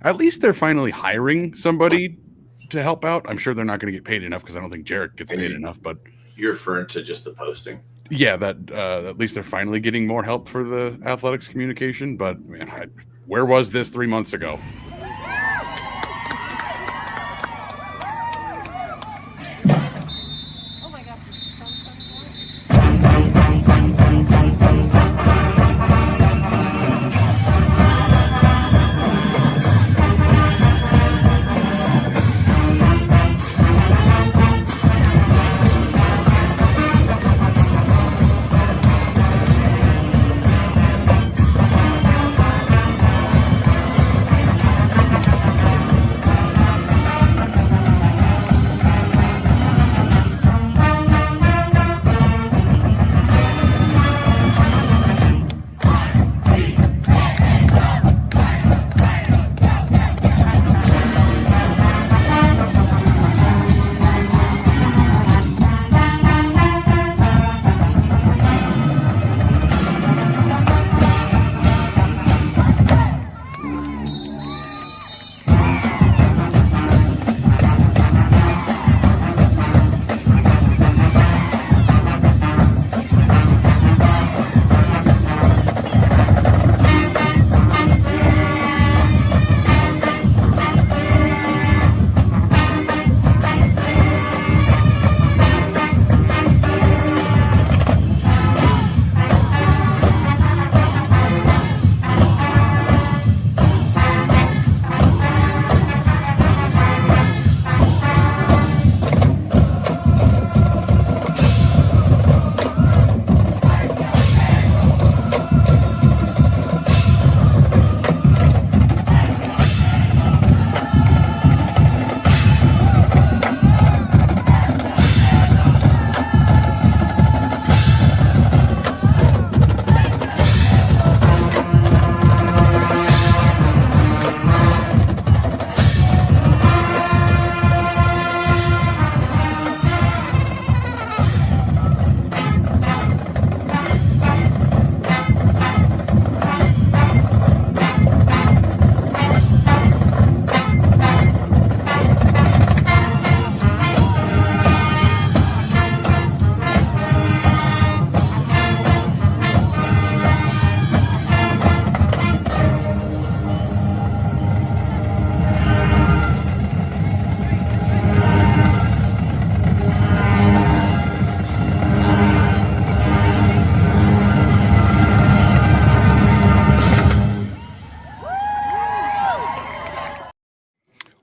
At least they're finally hiring somebody to help out. I'm sure they're not going to get paid enough because I don't think Jarek gets paid enough. But you're referring to just the posting. Yeah, that at least they're finally getting more help for the athletics communication. But man, where was this 3 months ago?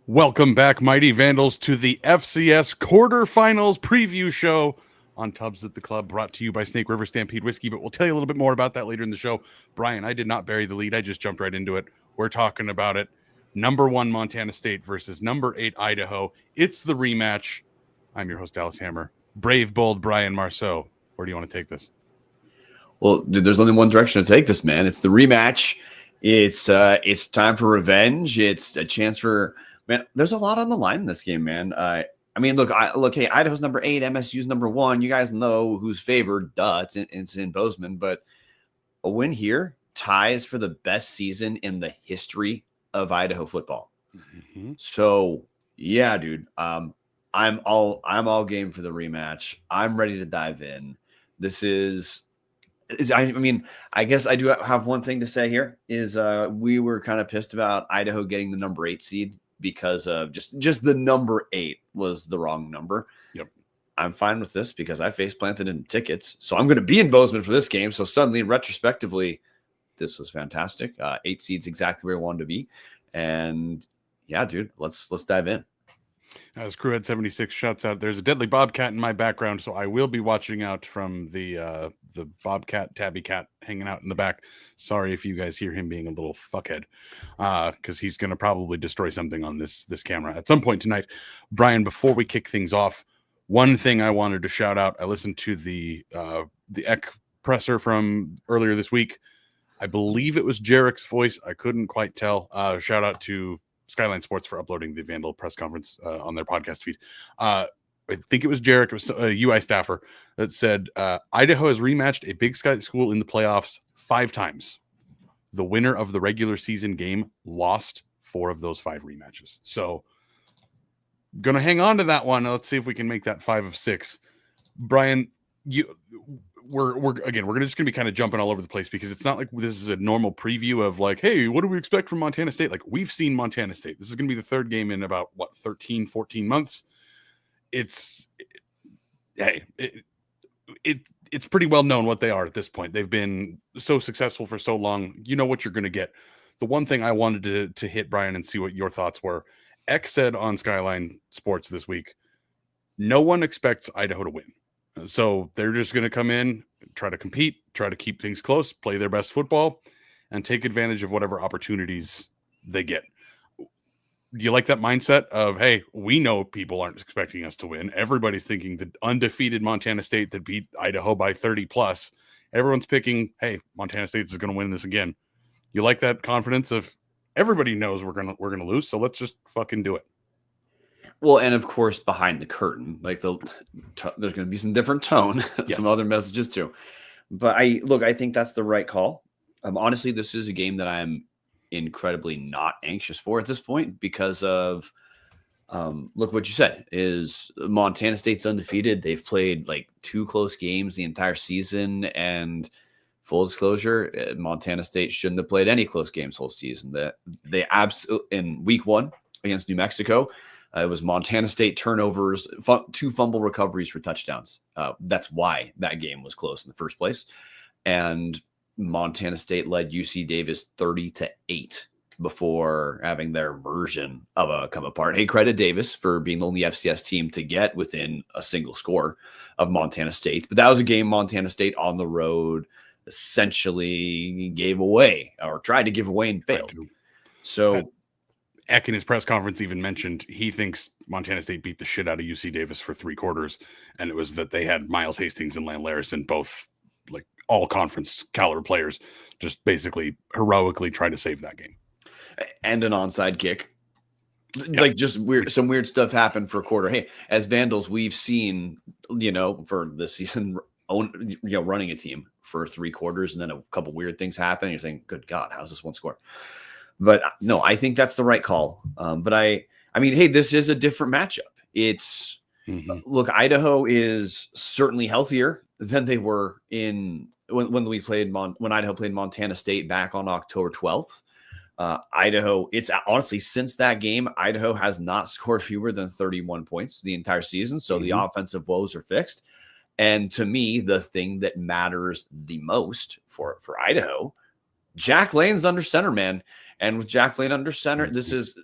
Welcome back, Mighty Vandals, to the FCS quarterfinals preview show on Tubs at the Club, brought to you by Snake River Stampede Whiskey, but we'll tell you a little bit more about that later in the show. Bryan, I did not bury the lead. I just jumped right into it. We're talking about it. Number 1 Montana State versus number 8 Idaho. It's the rematch. I'm your host, Dallas Hammer. Brave, bold Bryan Marceau. Where do you want to take this? Well, dude, there's only one direction to take this, man. It's the rematch. It's time for revenge. It's a chance for... Man, there's a lot on the line in this game, man. I mean, look. Hey, Idaho's number 8, MSU's number 1. You guys know who's favored. Duh, it's in Bozeman. But a win here ties for the best season in the history of Idaho football. Mm-hmm. So, yeah, dude. I'm all game for the rematch. I'm ready to dive in. This is. I mean, I guess I do have one thing to say here. Is we were kind of pissed about Idaho getting the number 8 seed. Because of just the number 8 was the wrong number. Yep. I'm fine with this because I face planted in tickets. So I'm going to be in Bozeman for this game. So suddenly, retrospectively, this was fantastic. 8 seeds exactly where I wanted to be. And yeah, dude, let's dive in. As Crew Head 76 shouts out, there's a deadly bobcat in my background, so I will be watching out from the bobcat tabby cat hanging out in the back. Sorry if you guys hear him being a little fuckhead, because he's going to probably destroy something on this camera at some point tonight. Bryan, before we kick things off, one thing I wanted to shout out. I listened to the Eck presser from earlier this week. I believe it was Jarek's voice. I couldn't quite tell. Shout out to Skyline Sports for uploading the Vandal press conference on their podcast feed. I think it was Jarek, it was a UI staffer that said Idaho has rematched a Big Sky school in the playoffs 5 times. The winner of the regular season game lost 4 of those 5 rematches. So gonna hang on to that one. Let's see if we can make that 5 of 6. Bryan, we're just gonna be kind of jumping all over the place because it's not like this is a normal preview of like, hey, what do we expect from Montana State? Like, we've seen Montana State. This is gonna be the 3rd game in about 13, 14 months. It's pretty well known what they are at this point. They've been so successful for so long. You know what you're gonna get. The one thing I wanted to hit, Bryan, and see what your thoughts were. X said on Skyline Sports this week, no one expects Idaho to win. So they're just going to come in, try to compete, try to keep things close, play their best football, and take advantage of whatever opportunities they get. Do you like that mindset of, hey, we know people aren't expecting us to win. Everybody's thinking the undefeated Montana State that beat Idaho by 30 plus. Everyone's picking, hey, Montana State is going to win this again. You like that confidence of everybody knows we're gonna lose, so let's just fucking do it. Well, and of course, behind the curtain, like there's going to be some different tone, Yes. some other messages too. But I think that's the right call. Honestly, this is a game that I'm incredibly not anxious for at this point because of, look what you said is Montana State's undefeated. They've played like 2 close games the entire season, and full disclosure, Montana State shouldn't have played any close games whole season. They absolutely in week 1 against New Mexico. It was Montana State turnovers, 2 fumble recoveries for touchdowns. That's why that game was close in the first place. And Montana State led UC Davis 30-8 before having their version of a come apart. Hey, credit Davis for being the only FCS team to get within a single score of Montana State. But that was a game Montana State on the road essentially gave away or tried to give away and failed. So Eck in his press conference even mentioned he thinks Montana State beat the shit out of UC Davis for 3 quarters, and it was that they had Miles Hastings and Lan Larison, both like all conference caliber players, just basically heroically try to save that game. And an onside kick. Yep. Like just some weird stuff happened for a quarter. Hey, as Vandals, we've seen, for this season, running a team for 3 quarters and then a couple weird things happen. And you're thinking, good God, how's this one score? But no, I think that's the right call. But I mean, hey, this is a different matchup. It's look, Idaho is certainly healthier than they were when Idaho played Montana State back on October 12th. Idaho, it's honestly since that game, Idaho has not scored fewer than 31 points the entire season. So the offensive woes are fixed. And to me, the thing that matters the most for Idaho, Jack Lane's under center, man. And with Jack Lane under center, this is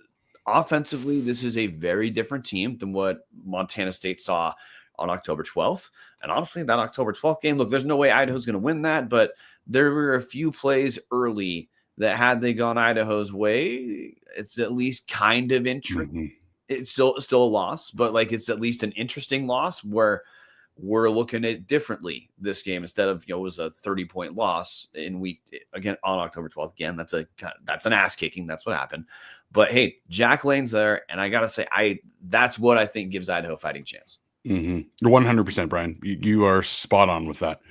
offensively, this is a very different team than what Montana State saw on October 12th. And honestly, that October 12th game, look, there's no way Idaho's going to win that, but there were a few plays early that had they gone Idaho's way, it's at least kind of interesting. It's still a loss, but like it's at least an interesting loss where we're looking at it differently this game instead of, it was a 30-point loss in again on October 12th. Again, that's an ass kicking. That's what happened. But hey, Jack Lane's there. And I got to say, that's what I think gives Idaho a fighting chance. 100%, Bryan. You are spot on with that.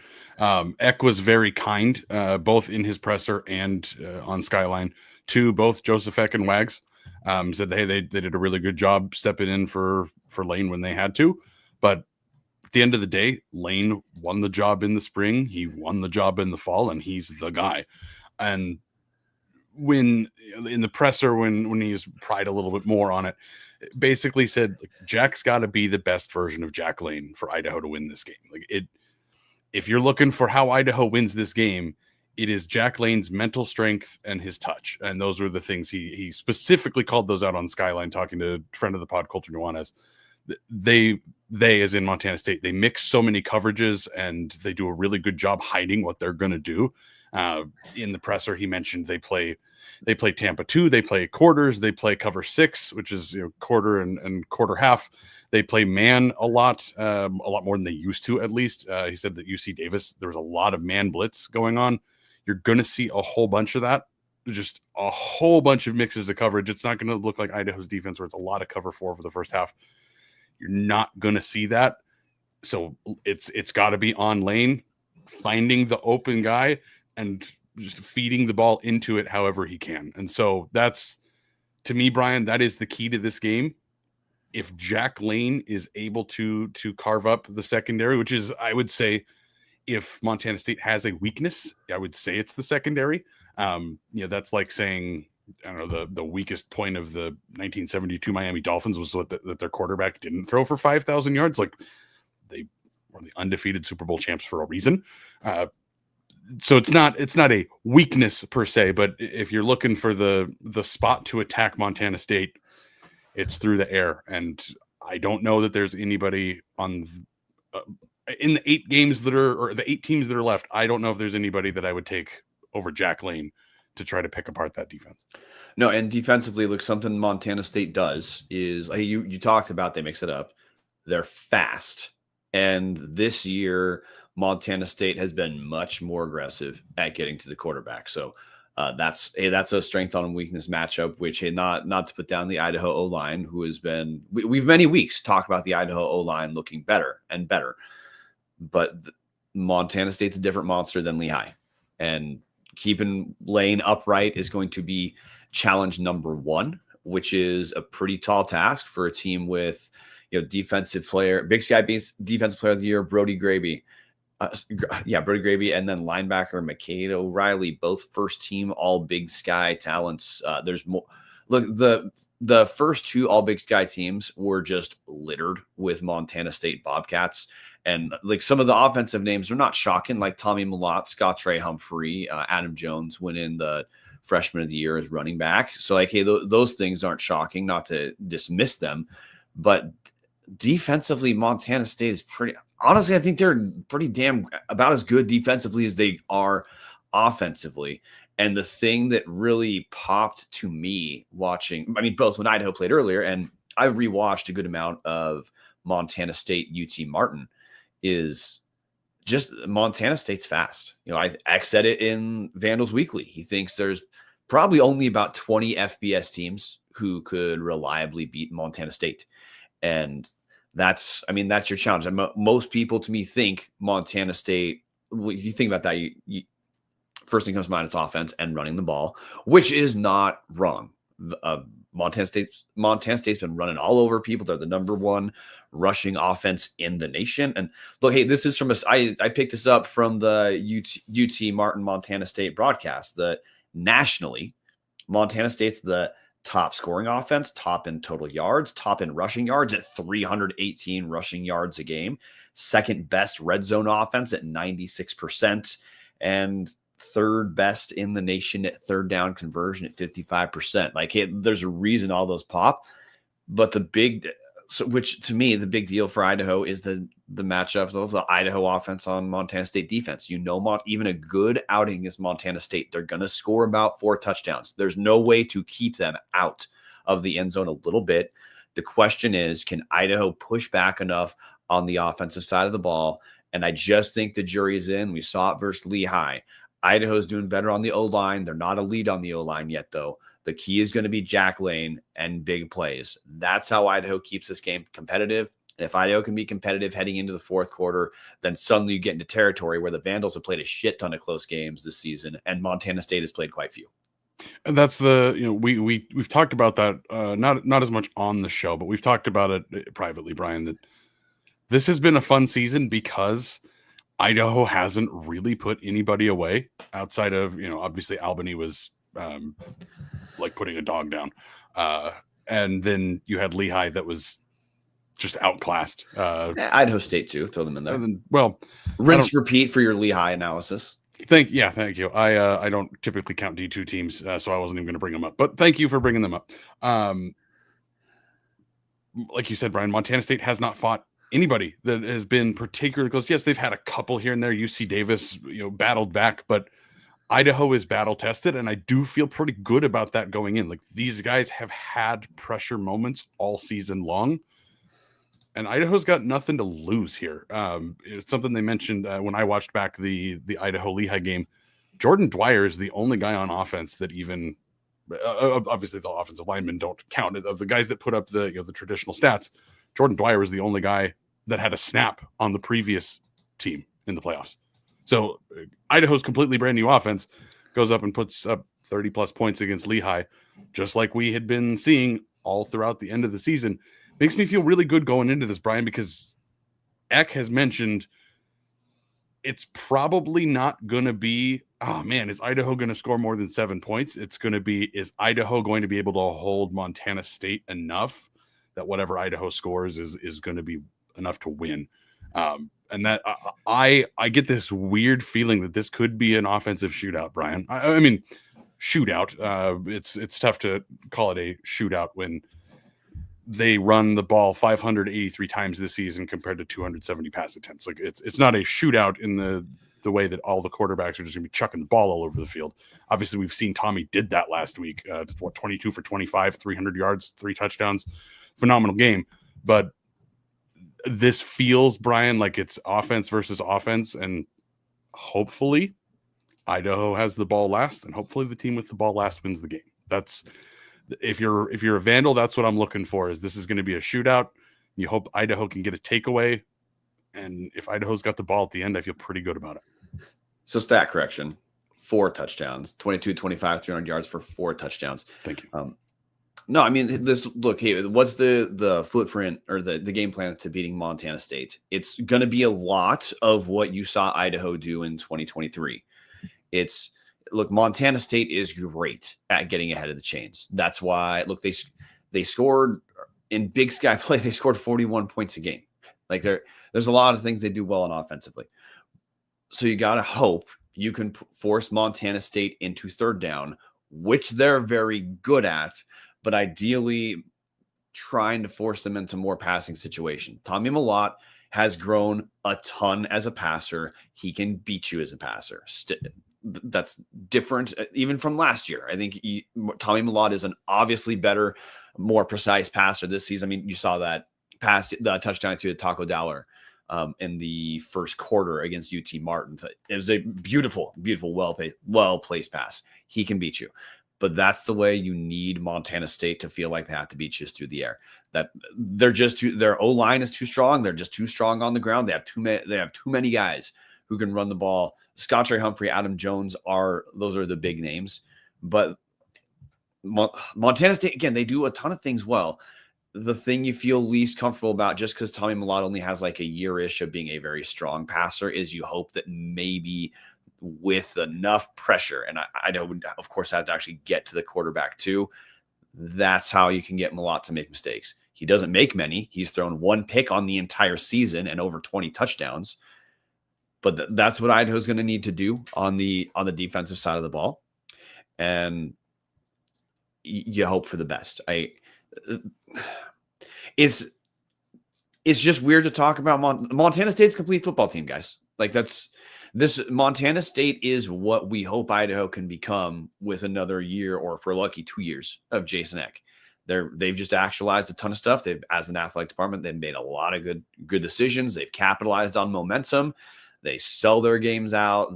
Eck was very kind, both in his presser and on Skyline to both Joseph Eck and Wags. Said, hey, they did a really good job stepping in for Lane when they had to. But at the end of the day, Lane won the job in the spring. He won the job in the fall, and he's the guy. And when in the presser, when he was pried a little bit more on it, basically said, like, Jack's got to be the best version of Jack Lane for Idaho to win this game. Like if you're looking for how Idaho wins this game, it is Jack Lane's mental strength and his touch. And those were the things he specifically called those out on Skyline, talking to a friend of the pod, Coulter Nuanez. They, as in Montana State, they mix so many coverages and they do a really good job hiding what they're going to do. In the presser, he mentioned they play Tampa 2, they play quarters, they play cover 6, which is quarter and quarter half. They play man a lot more than they used to, at least. He said that UC Davis, there was a lot of man blitz going on. You're going to see a whole bunch of that, just a whole bunch of mixes of coverage. It's not going to look like Idaho's defense where it's a lot of cover 4 for the first half. You're not going to see that. So it's got to be on Lane, finding the open guy and just feeding the ball into it however he can. And so that's to me, Brian, that is the key to this game. If Jack Lane is able to carve up the secondary, which is, I would say, if Montana State has a weakness, I would say it's the secondary. That's like saying, I don't know, the weakest point of the 1972 Miami Dolphins was that their quarterback didn't throw for 5,000 yards. Like, they were the undefeated Super Bowl champs for a reason. So it's not a weakness per se, but if you're looking for the spot to attack Montana State, it's through the air. And I don't know that there's anybody on in the 8 games or the 8 teams that are left. I don't know if there's anybody that I would take over Jack Lane to try to pick apart that defense. No, and defensively, look, something Montana State does is you talked about, they mix it up. They're fast. And this year, Montana State has been much more aggressive at getting to the quarterback. So that's a strength on weakness matchup, which, not to put down the Idaho O-line, who has been, we've many weeks talked about the Idaho O-line looking better and better. But Montana State's a different monster than Lehigh. And keeping Lane upright is going to be challenge number 1, which is a pretty tall task for a team with, defensive player, Big Sky defensive player of the year, Brody Graby. Brody Graby, and then linebacker McCade O'Reilly, both first team All Big Sky talents. There's more. Look, the first 2 All Big Sky teams were just littered with Montana State Bobcats. And like some of the offensive names are not shocking, like Tommy Malott, Scott Trey Humphrey, Adam Jones went in the freshman of the year as running back. So like, hey, those things aren't shocking, not to dismiss them. But defensively, Montana State is pretty, honestly, I think they're pretty damn about as good defensively as they are offensively. And the thing that really popped to me watching, both when Idaho played earlier, and I rewatched a good amount of Montana State UT Martin, is just Montana State's fast. X said it in Vandals Weekly. He thinks there's probably only about 20 FBS teams who could reliably beat Montana State. And that's your challenge. And most people, to me, think Montana State, if you think about that, you first thing comes to mind is offense and running the ball, which is not wrong. Montana State's been running all over people. They're the number 1 rushing offense in the nation. And look, hey, this is from I picked this up from the UT Martin Montana State broadcast. That nationally, Montana State's the top scoring offense, top in total yards, top in rushing yards at 318 rushing yards a game, second best red zone offense at 96%, and third best in the nation at third down conversion at 55%. Like, hey, there's a reason all those pop, but which to me, the big deal for Idaho is the matchup of the Idaho offense on Montana State defense. Even a good outing is Montana State. They're going to score about 4 touchdowns. There's no way to keep them out of the end zone a little bit. The question is, can Idaho push back enough on the offensive side of the ball? And I just think the jury is in. We saw it versus Lehigh. Idaho's doing better on the O-line. They're not a lead on the O-line yet, though. The key is going to be Jack Lane and big plays. That's how Idaho keeps this game competitive. And if Idaho can be competitive heading into the 4th quarter, then suddenly you get into territory where the Vandals have played a shit ton of close games this season, and Montana State has played quite few. And that's we've talked about that, not as much on the show, but we've talked about it privately, Brian, that this has been a fun season because Idaho hasn't really put anybody away outside of, obviously Albany was like putting a dog down. And then you had Lehigh that was just outclassed. Idaho State too. Throw them in there. Then, rinse, repeat for your Lehigh analysis. Thank you. I don't typically count D2 teams, so I wasn't even going to bring them up. But thank you for bringing them up. Like you said, Brian, Montana State has not fought anybody that has been particularly close. Yes, they've had a couple here and there. UC Davis, battled back, but Idaho is battle tested, and I do feel pretty good about that going in. Like, these guys have had pressure moments all season long, and Idaho's got nothing to lose here. It's something they mentioned when I watched back the Idaho Lehigh game. Jordan Dwyer is the only guy on offense that even obviously the offensive linemen don't count. Of the guys that put up the traditional stats, Jordan Dwyer was the only guy that had a snap on the previous team in the playoffs. So Idaho's completely brand new offense goes up and puts up 30 plus points against Lehigh. just like we had been seeing all throughout the end of the season. Makes me feel really good going into this, Brian, because Eck has mentioned it's probably not going to be, oh man, is Idaho going to score more than 7 points? It's going to be, is Idaho going to be able to hold Montana State enough that whatever Idaho scores is going to be enough to win? And that I get this weird feeling that this could be an offensive shootout, Brian. I mean, shootout. It's tough to call it a shootout when they run the ball 583 times this season compared to 270 pass attempts. Like it's not a shootout in the way that all the quarterbacks are just gonna be chucking the ball all over the field. Obviously, we've seen Tommy did that last week. 22 for 25, 300 yards, 3 touchdowns, phenomenal game. But this feels, Brian, like it's offense versus offense, and hopefully Idaho has the ball last, and hopefully the team with the ball last wins the game. That's if you're a Vandal, that's what I'm looking for. Is this is going to be a shootout? You hope Idaho can get a takeaway, and if Idaho's got the ball at the end, I feel pretty good about it. So stat correction, 4 touchdowns, 22, 25, 300 yards for 4 touchdowns. Thank you. No, I mean, this look, hey, what's the footprint or the game plan to beating Montana State? It's going to be a lot of what you saw Idaho do in 2023. Look, Montana State is great at getting ahead of the chains. That's why, look, they scored in Big Sky play. They scored 41 points a game. Like there's a lot of things they do well on offensively. So you got to hope you can force Montana State into third down, which they're very good at, but ideally trying to force them into more passing situation. Tommy Mellott has grown a ton as a passer. He can beat you as a passer. That's different even from last year. I think Tommy Mellott is an obviously better, more precise passer this season. I mean, you saw that pass, the touchdown through the Taco Dollar in the first quarter against UT Martin. It was a beautiful, beautiful, well-placed pass. He can beat you. But that's the way you need Montana State to feel like they have to beat you through the air. That their O-line is too strong. They're just too strong on the ground. They have too many guys who can run the ball. Scottrey Humphrey, Adam Jones those are the big names. But Montana State, again, they do a ton of things well. The thing you feel least comfortable about, just because Tommy Mellott only has like a year-ish of being a very strong passer, is you hope that maybe with enough pressure, and I would, of course, have to actually get to the quarterback too. That's how you can get Mellott to make mistakes. He doesn't make many. He's thrown 1 pick on the entire season and over 20 touchdowns. But that's what Idaho's going to need to do on the defensive side of the ball, and you hope for the best. It's just weird to talk about Montana State's complete football team, guys. Like this Montana State is what we hope Idaho can become with another year, or if we're lucky, 2 years of Jason Eck. They've just actualized a ton of stuff. As an athletic department, they've made a lot of good decisions. They've capitalized on momentum. They sell their games out.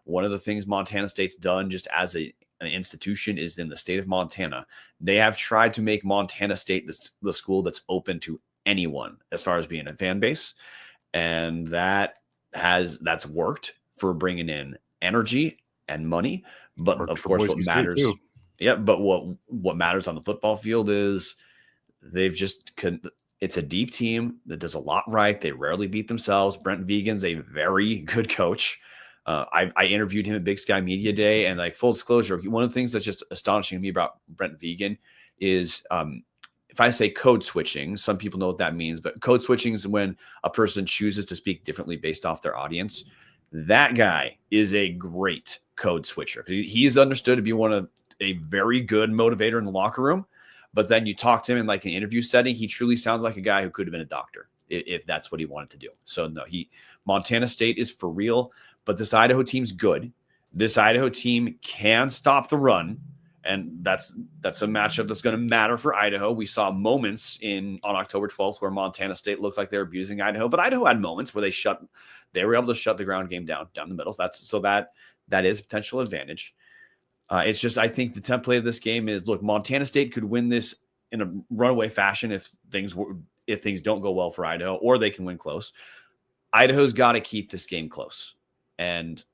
One of the things Montana State's done just as an institution is in the state of Montana, they have tried to make Montana State the school that's open to anyone as far as being a fan base. And that's worked for bringing in energy and money. But of course, what matters, but what matters on the football field is it's a deep team that does a lot right. They rarely beat themselves. Brent Vigen's a very good coach. I interviewed him at Big Sky Media Day, and like full disclosure, one of the things that's just astonishing to me about Brent Vigen is if I say code switching, some people know what that means, but code switching is when a person chooses to speak differently based off their audience. That guy is a great code switcher. He's understood to be a very good motivator in the locker room. But then you talk to him in like an interview setting, he truly sounds like a guy who could have been a doctor if that's what he wanted to do. So no, Montana State is for real, but this Idaho team's good. This Idaho team can stop the run, and that's a matchup that's going to matter for Idaho. We saw moments on October 12th where Montana State looked like they were abusing Idaho, but Idaho had moments where they were able to shut the ground game down the middle. That is a potential advantage. It's just, I think the template of this game is, look, Montana State could win this in a runaway fashion if things don't go well for Idaho, or they can win close. Idaho's got to keep this game close, and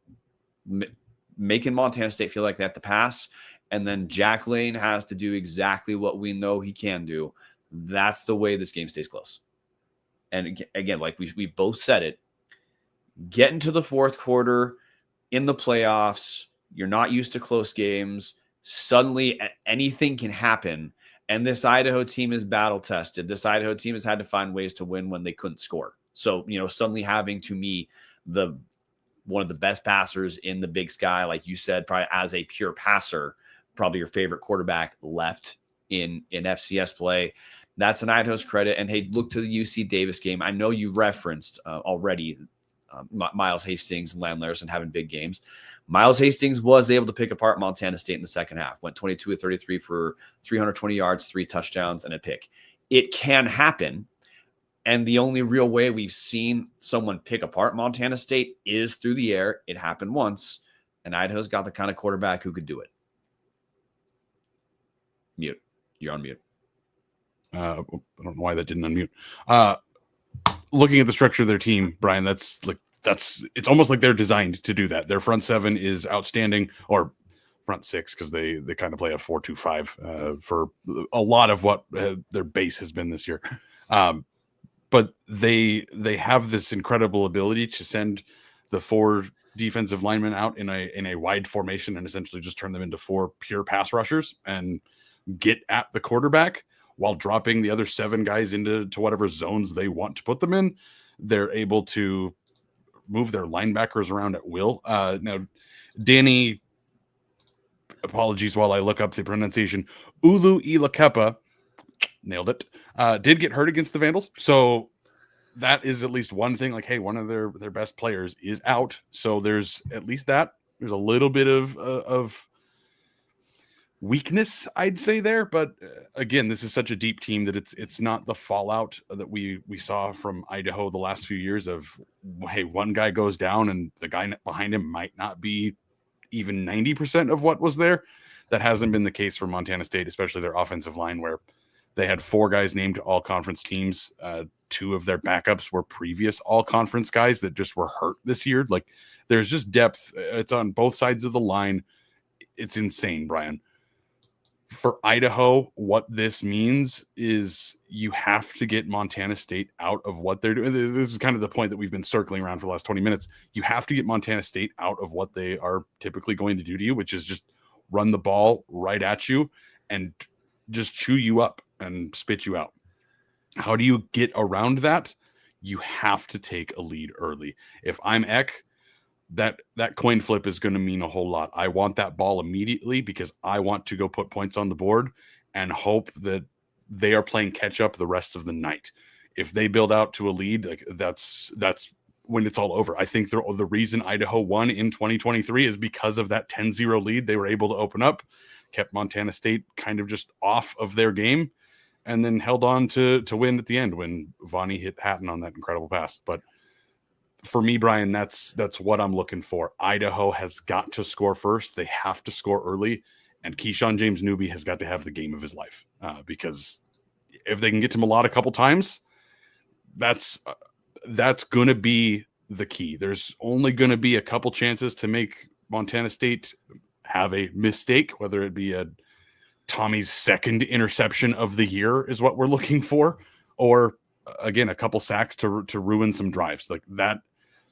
making Montana State feel like they have to pass and then Jack Lane has to do exactly what we know he can do. That's the way this game stays close. And again, like we both said it, get into the fourth quarter in the playoffs. You're not used to close games. Suddenly anything can happen. And this Idaho team is battle tested. This Idaho team has had to find ways to win when they couldn't score. So, suddenly having, to me, one of the best passers in the Big Sky, like you said, probably as a pure passer, probably your favorite quarterback left in FCS play. That's an Idaho's credit. And hey, look to the UC Davis game. I know you referenced already Miles Hastings and Landon Larson having big games. Miles Hastings was able to pick apart Montana State in the second half. Went 22 of 33 for 320 yards, 3 touchdowns, and a pick. It can happen. And the only real way we've seen someone pick apart Montana State is through the air. It happened once, and Idaho's got the kind of quarterback who could do it. Mute. You're on mute. I don't know why that didn't unmute. Looking at the structure of their team, Brian, it's almost like they're designed to do that. Their front seven is outstanding, or front six, because they kind of play a 4-2-5 for a lot of what their base has been this year. But they have this incredible ability to send the 4 defensive linemen out in a wide formation and essentially just turn them into 4 pure pass rushers and get at the quarterback while dropping the other 7 guys into whatever zones they want to put them in. They're able to move their linebackers around at will. Now, Danny, apologies while I look up the pronunciation, Ulu Ilakepa, nailed it, did get hurt against the Vandals. So that is at least one thing, like, hey, one of their best players is out. So there's at least that. There's a little bit of weakness, I'd say there. But again, this is such a deep team that it's not the fallout that we saw from Idaho the last few years of, hey, one guy goes down and the guy behind him might not be even 90% of what was there. That hasn't been the case for Montana State, especially their offensive line, where they had 4 guys named to all-conference teams. 2 of their backups were previous all-conference guys that just were hurt this year. Like, there's just depth. It's on both sides of the line. It's insane, Brian. For Idaho, what this means is you have to get Montana State out of what they're doing. This is kind of the point that we've been circling around for the last 20 minutes. You have to get Montana State out of what they are typically going to do to you, which is just run the ball right at you and just chew you up and spit you out. How do you get around that? You have to take a lead early. If I'm Eck, that coin flip is going to mean a whole lot. I want that ball immediately because I want to go put points on the board and hope that they are playing catch up the rest of the night. If they build out to a lead, like that's when it's all over. I think the reason Idaho won in 2023 is because of that 10-0 lead. They were able to open up, kept Montana State kind of just off of their game, and then held on to win at the end when Vonnie hit Hatton on that incredible pass. But for me, Brian, that's what I'm looking for. Idaho has got to score first. They have to score early. And Keyshawn James Newby has got to have the game of his life because if they can get to Malott a couple times, that's going to be the key. There's only going to be a couple chances to make Montana State have a mistake, whether it be a Tommy's second interception of the year is what we're looking for, or again, a couple sacks to ruin some drives like that.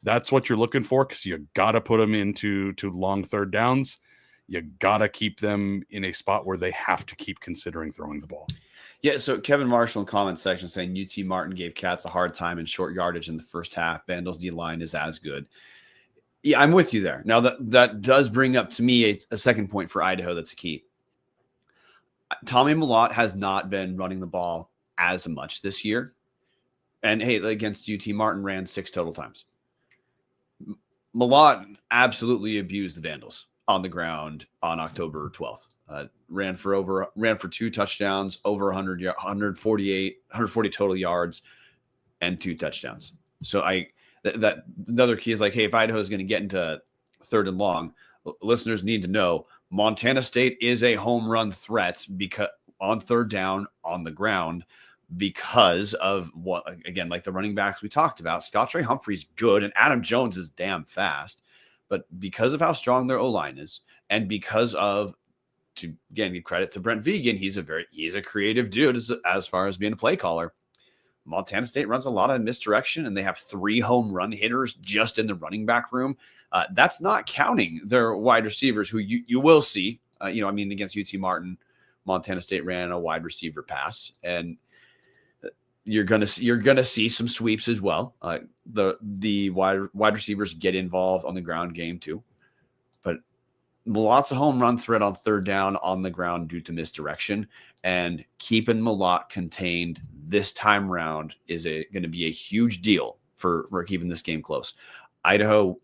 That's what you're looking for, because you got to put them into long third downs. You got to keep them in a spot where they have to keep considering throwing the ball. Yeah, so Kevin Marshall in the comment section saying UT Martin gave Cats a hard time in short yardage in the first half. Vandals D-line is as good. Yeah, I'm with you there. Now, that does bring up to me a second point for Idaho that's a key. Tommy Malott has not been running the ball as much this year. And, hey, against UT Martin ran 6 total times. Malott absolutely abused the Vandals on the ground on October 12th. Ran for 2 touchdowns, over 140 total yards, and 2 touchdowns. So that another key is like, hey, if Idaho is going to get into third and long, listeners need to know Montana State is a home run threat because on third down on the ground, because of what, again, like the running backs we talked about. Scott Trey Humphrey's good and Adam Jones is damn fast, but because of how strong their O-line is and because of to again give credit to Brent Vegan. He's a creative dude as far as being a play caller. Montana State runs a lot of misdirection, and they have 3 home run hitters just in the running back room. That's not counting their wide receivers, who you will see. Against UT Martin, Montana State ran a wide receiver pass, and you're gonna see some sweeps as well. The wide receivers get involved on the ground game too, but lots of home run threat on third down on the ground due to misdirection, and keeping Michalk contained this time round is going to be a huge deal for keeping this game close. Idaho's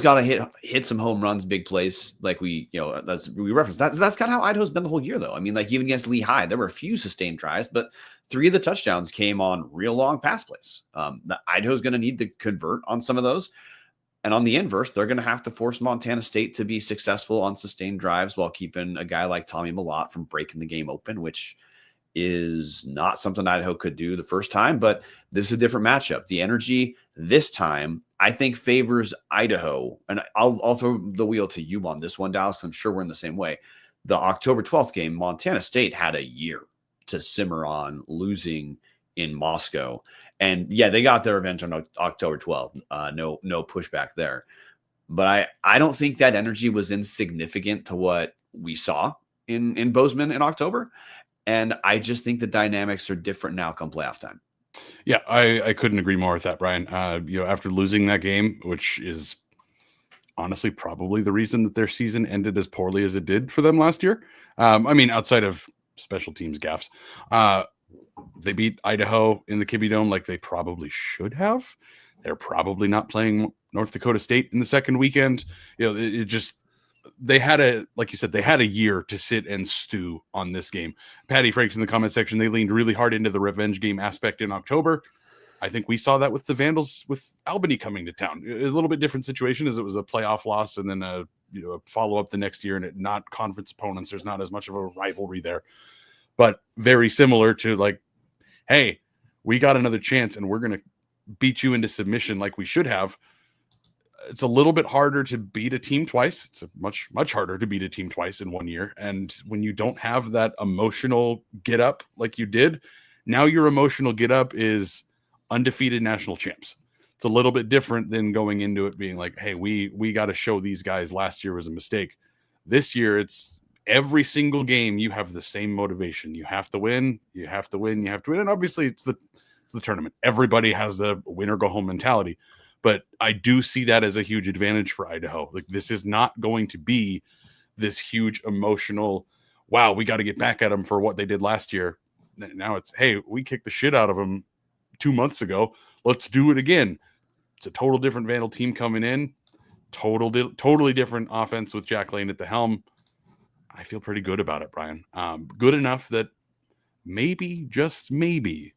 got to hit some home runs, big plays, like we referenced. That's kind of how Idaho's been the whole year, though. I mean, like even against Lehigh, there were a few sustained tries, but 3 of the touchdowns came on real long pass plays. Idaho's going to need to convert on some of those. And on the inverse, they're going to have to force Montana State to be successful on sustained drives while keeping a guy like Tommy Michalk from breaking the game open, which is not something Idaho could do the first time, but this is a different matchup. The energy this time, I think, favors Idaho. And I'll throw the wheel to you on this one, Dallas. I'm sure we're in the same way. The October 12th game, Montana State had a year to simmer on losing in Moscow. And yeah, they got their revenge on October 12th. No pushback there. But I don't think that energy was insignificant to what we saw in Bozeman in October. And I just think the dynamics are different now come playoff time. Yeah, I couldn't agree more with that, Brian. After losing that game, which is honestly probably the reason that their season ended as poorly as it did for them last year. Outside of special teams gaffes, they beat Idaho in the Kibbie Dome like they probably should have. They're probably not playing North Dakota State in the second weekend. They had a year to sit and stew on this game. Patty Franks in the comment section, they leaned really hard into the revenge game aspect in October. I think we saw that with the Vandals, with Albany coming to town. A little bit different situation, as it was a playoff loss and then a follow-up the next year, and not conference opponents. There's not as much of a rivalry there. But very similar to like, hey, we got another chance and we're going to beat you into submission like we should have. It's a little bit harder to beat a team twice. It's much, much harder to beat a team twice in 1 year. And when you don't have that emotional get up like you did, now your emotional get up is undefeated national champs. It's a little bit different than going into it being like, hey, we got to show these guys last year was a mistake. This year, it's every single game you have the same motivation. You have to win, you have to win, you have to win. And obviously it's the tournament. Everybody has the win or go home mentality. But I do see that as a huge advantage for Idaho. Like, this is not going to be this huge emotional, wow, we got to get back at them for what they did last year. Now it's, hey, we kicked the shit out of them 2 months ago. Let's do it again. It's a total different Vandal team coming in. Totally different offense with Jack Lane at the helm. I feel pretty good about it, Brian. Good enough that maybe, just maybe,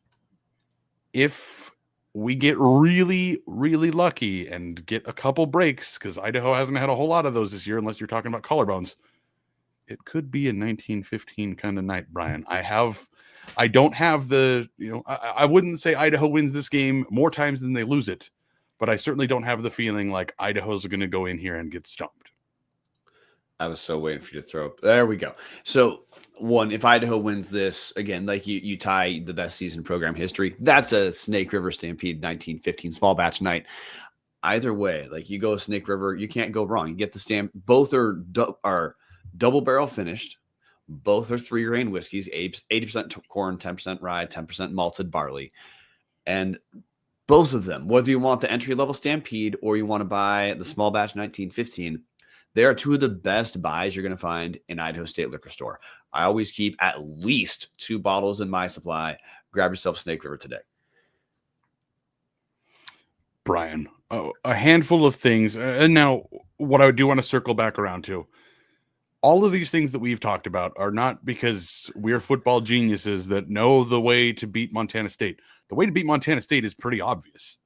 if we get really, really lucky and get a couple breaks, because Idaho hasn't had a whole lot of those this year, unless you're talking about collarbones, it could be a 1915 kind of night, Brian. I don't have the, I wouldn't say Idaho wins this game more times than they lose it, but I certainly don't have the feeling like Idaho's going to go in here and get stomped. I was so waiting for you to throw up. There we go. So, if Idaho wins this, again, like you tie the best season program history, that's a Snake River Stampede 1915 small batch night. Either way, like you go Snake River, you can't go wrong. You get the stamp. Both are double barrel finished. Both are 3-grain whiskeys, 80% corn, 10% rye, 10% malted barley. And both of them, whether you want the entry-level Stampede or you want to buy the small batch 1915, they are 2 of the best buys you're going to find in Idaho State Liquor Store. I always keep at least 2 bottles in my supply. Grab yourself Snake River today. Brian, a handful of things. And now what I do want to circle back around to, all of these things that we've talked about are not because we're football geniuses that know the way to beat Montana State. The way to beat Montana State is pretty obvious.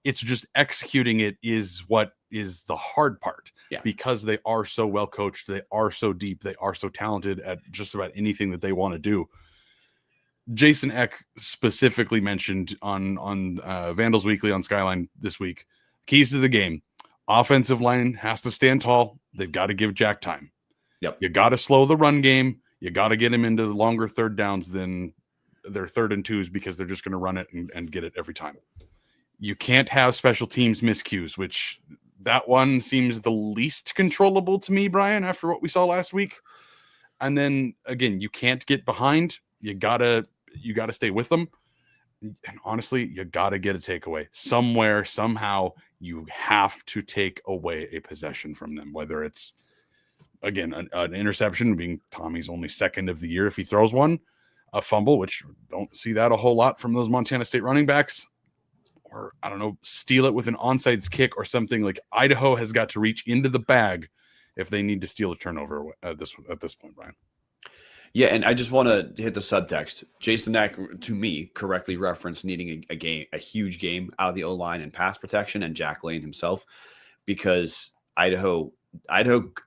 It's just executing it is what is the hard part. Yeah. Because they are so well coached, they are so deep, they are so talented at just about anything that they want to do. Jason Eck specifically mentioned on Vandals Weekly on Skyline this week, keys to the game. Offensive line has to stand tall. They've got to give Jack time. Yep. You got to slow the run game. You got to get him into the longer third downs than their 3rd and 2s because they're just going to run it and get it every time. You can't have special teams miscues, which that one seems the least controllable to me, Brian, after what we saw last week. And then again, you can't get behind. You gotta stay with them. And honestly, you gotta get a takeaway somewhere, somehow. You have to take away a possession from them, whether it's again an interception, being Tommy's only 2nd of the year if he throws one, a fumble, which don't see that a whole lot from those Montana State running backs, or I don't know, steal it with an onside kick or something. Like Idaho has got to reach into the bag if they need to steal a turnover at this point, Brian. Yeah, and I just want to hit the subtext. Jason Eck, to me, correctly referenced needing a huge game out of the O-line and pass protection, and Jack Lane himself, because Idaho